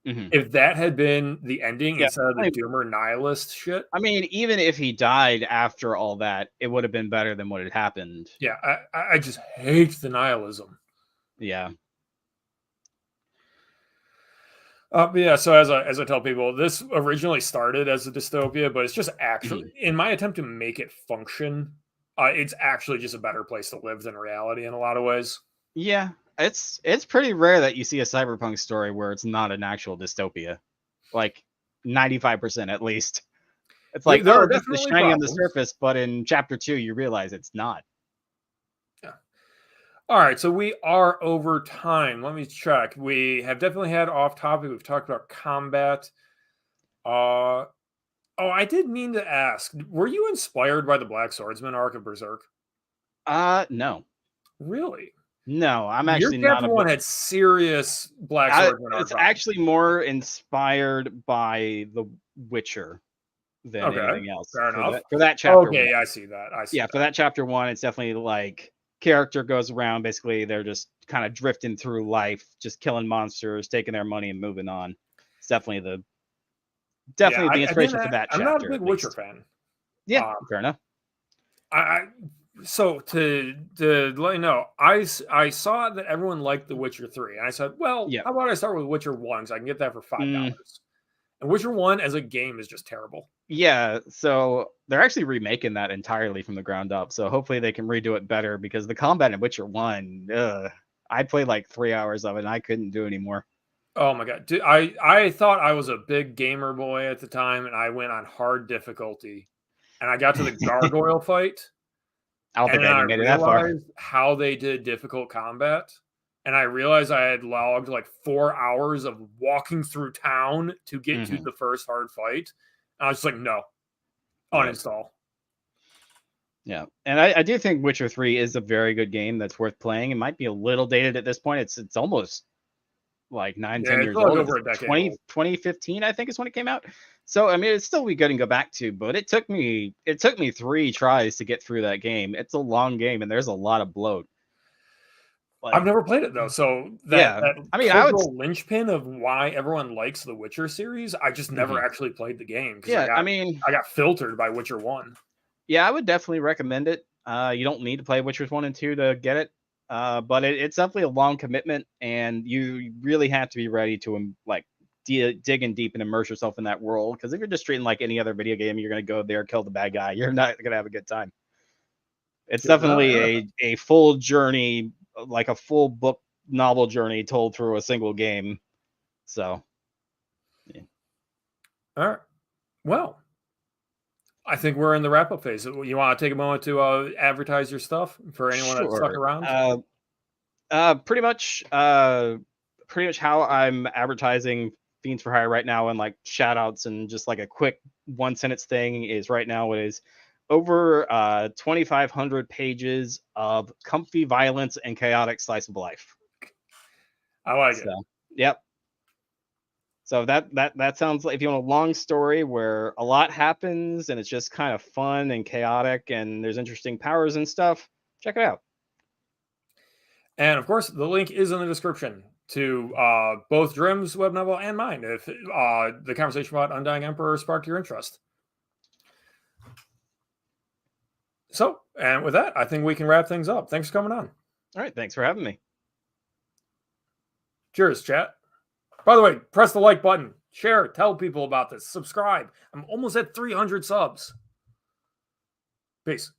[SPEAKER 1] If that had been the ending instead of the Doomer nihilist shit,
[SPEAKER 2] I mean, even if he died after all that, it would have been better than what had happened.
[SPEAKER 1] Yeah, I just hate the nihilism.
[SPEAKER 2] Yeah.
[SPEAKER 1] But yeah, so as I tell people, this originally started as a dystopia, but it's just actually, in my attempt to make it function, it's actually just a better place to live than reality in a lot of ways.
[SPEAKER 2] Yeah, it's pretty rare that you see a cyberpunk story where it's not an actual dystopia, like 95% at least. It's like,
[SPEAKER 1] there are
[SPEAKER 2] this
[SPEAKER 1] definitely
[SPEAKER 2] is shiny
[SPEAKER 1] problems
[SPEAKER 2] on the surface, but in chapter 2 you realize it's not.
[SPEAKER 1] Yeah. All right, so we are over time. Let me check. We have definitely had off topic. We've talked about combat. Oh, I did mean to ask. Were you inspired by the Black Swordsman arc of Berserk?
[SPEAKER 2] No.
[SPEAKER 1] Really?
[SPEAKER 2] No, I'm
[SPEAKER 1] Your
[SPEAKER 2] actually not
[SPEAKER 1] chapter
[SPEAKER 2] a
[SPEAKER 1] one
[SPEAKER 2] big.
[SPEAKER 1] had serious Black Swordsman art
[SPEAKER 2] It's
[SPEAKER 1] vibes.
[SPEAKER 2] actually more inspired by The Witcher than
[SPEAKER 1] Okay,
[SPEAKER 2] anything else
[SPEAKER 1] fair enough.
[SPEAKER 2] for that chapter
[SPEAKER 1] Okay,
[SPEAKER 2] one.
[SPEAKER 1] I see that. I see
[SPEAKER 2] Yeah, for that chapter one, it's definitely like character goes around. Basically, they're just kind of drifting through life, just killing monsters, taking their money, and moving on. It's
[SPEAKER 1] Yeah,
[SPEAKER 2] definitely the
[SPEAKER 1] I think
[SPEAKER 2] inspiration for
[SPEAKER 1] that
[SPEAKER 2] that
[SPEAKER 1] I'm not a
[SPEAKER 2] chapter
[SPEAKER 1] big
[SPEAKER 2] at
[SPEAKER 1] Witcher
[SPEAKER 2] least.
[SPEAKER 1] fan.
[SPEAKER 2] Yeah,
[SPEAKER 1] Um,
[SPEAKER 2] fair enough.
[SPEAKER 1] I so to let you know, I saw that everyone liked The Witcher 3, and I said, well,
[SPEAKER 2] Yeah.
[SPEAKER 1] how about I start with Witcher 1 so I can get that for $5.
[SPEAKER 2] Mm,
[SPEAKER 1] And Witcher 1 as a game is just terrible.
[SPEAKER 2] yeah, so they're actually remaking that entirely from the ground up. So hopefully they can redo it better because the combat in Witcher 1, I played like 3 hours of it and I couldn't do anymore.
[SPEAKER 1] Oh my god. I thought I was a big gamer boy at the time, and I went on hard difficulty, and I got to the gargoyle fight,
[SPEAKER 2] I don't think
[SPEAKER 1] and
[SPEAKER 2] I
[SPEAKER 1] I
[SPEAKER 2] even made it that far.
[SPEAKER 1] realized how they did difficult combat. And I realized I had logged like 4 hours of walking through town to get to
[SPEAKER 2] Hmm.
[SPEAKER 1] the first hard fight. And I was just like, no,
[SPEAKER 2] Yeah.
[SPEAKER 1] uninstall.
[SPEAKER 2] Yeah, and I do think Witcher 3 is a very good game that's worth playing. It might be a little dated at this point. It's almost like nine,
[SPEAKER 1] Yeah,
[SPEAKER 2] ten
[SPEAKER 1] it's
[SPEAKER 2] years
[SPEAKER 1] like
[SPEAKER 2] old. It's
[SPEAKER 1] over a decade
[SPEAKER 2] 20,
[SPEAKER 1] old.
[SPEAKER 2] 2015, I think is when it came out. So I mean, it's still be good and go back to, but it took me 3 tries to get through that game. It's a long game, and there's a lot of bloat.
[SPEAKER 1] I've
[SPEAKER 2] Like,
[SPEAKER 1] never played it though, so
[SPEAKER 2] yeah,
[SPEAKER 1] that
[SPEAKER 2] I mean, I would,
[SPEAKER 1] cultural linchpin of why everyone likes the Witcher series, I just never
[SPEAKER 2] mhm.
[SPEAKER 1] actually played the game because
[SPEAKER 2] Yeah, I mean,
[SPEAKER 1] I got filtered by Witcher 1.
[SPEAKER 2] yeah, I would definitely recommend it. You don't need to play Witchers 1 and 2 to get it. But it's definitely a long commitment, and you really have to be ready to like dig in deep and immerse yourself in that world. Because if you're just treating like any other video game, you're gonna go there, kill the bad guy. You're not gonna have a good time. It's
[SPEAKER 1] Good to know,
[SPEAKER 2] definitely
[SPEAKER 1] yeah.
[SPEAKER 2] a full journey, like a full book novel journey told through a single game. So yeah.
[SPEAKER 1] All right. Well, I think we're in the wrap up phase. You want to take a moment to advertise your stuff for anyone that stuck
[SPEAKER 2] Sure.
[SPEAKER 1] around?
[SPEAKER 2] Pretty much how I'm advertising Fiends for Hire right now, and like shout outs and just like a quick 1 sentence thing is right now it is over 2,500 pages of comfy violence and chaotic slice of life.
[SPEAKER 1] I like it.
[SPEAKER 2] So yep. So that sounds like if you want a long story where a lot happens and it's just kind of fun and chaotic and there's interesting powers and stuff, check it out.
[SPEAKER 1] And of course, the link is in the description to both Drim's web novel and mine if the conversation about Undying Emperor sparked your interest. So, and with that, I think we can wrap things up. Thanks for coming on.
[SPEAKER 2] All right, thanks for having me.
[SPEAKER 1] Cheers, chat. By the way, press the like button, share, tell people about this, subscribe. I'm almost at 300 subs. Peace.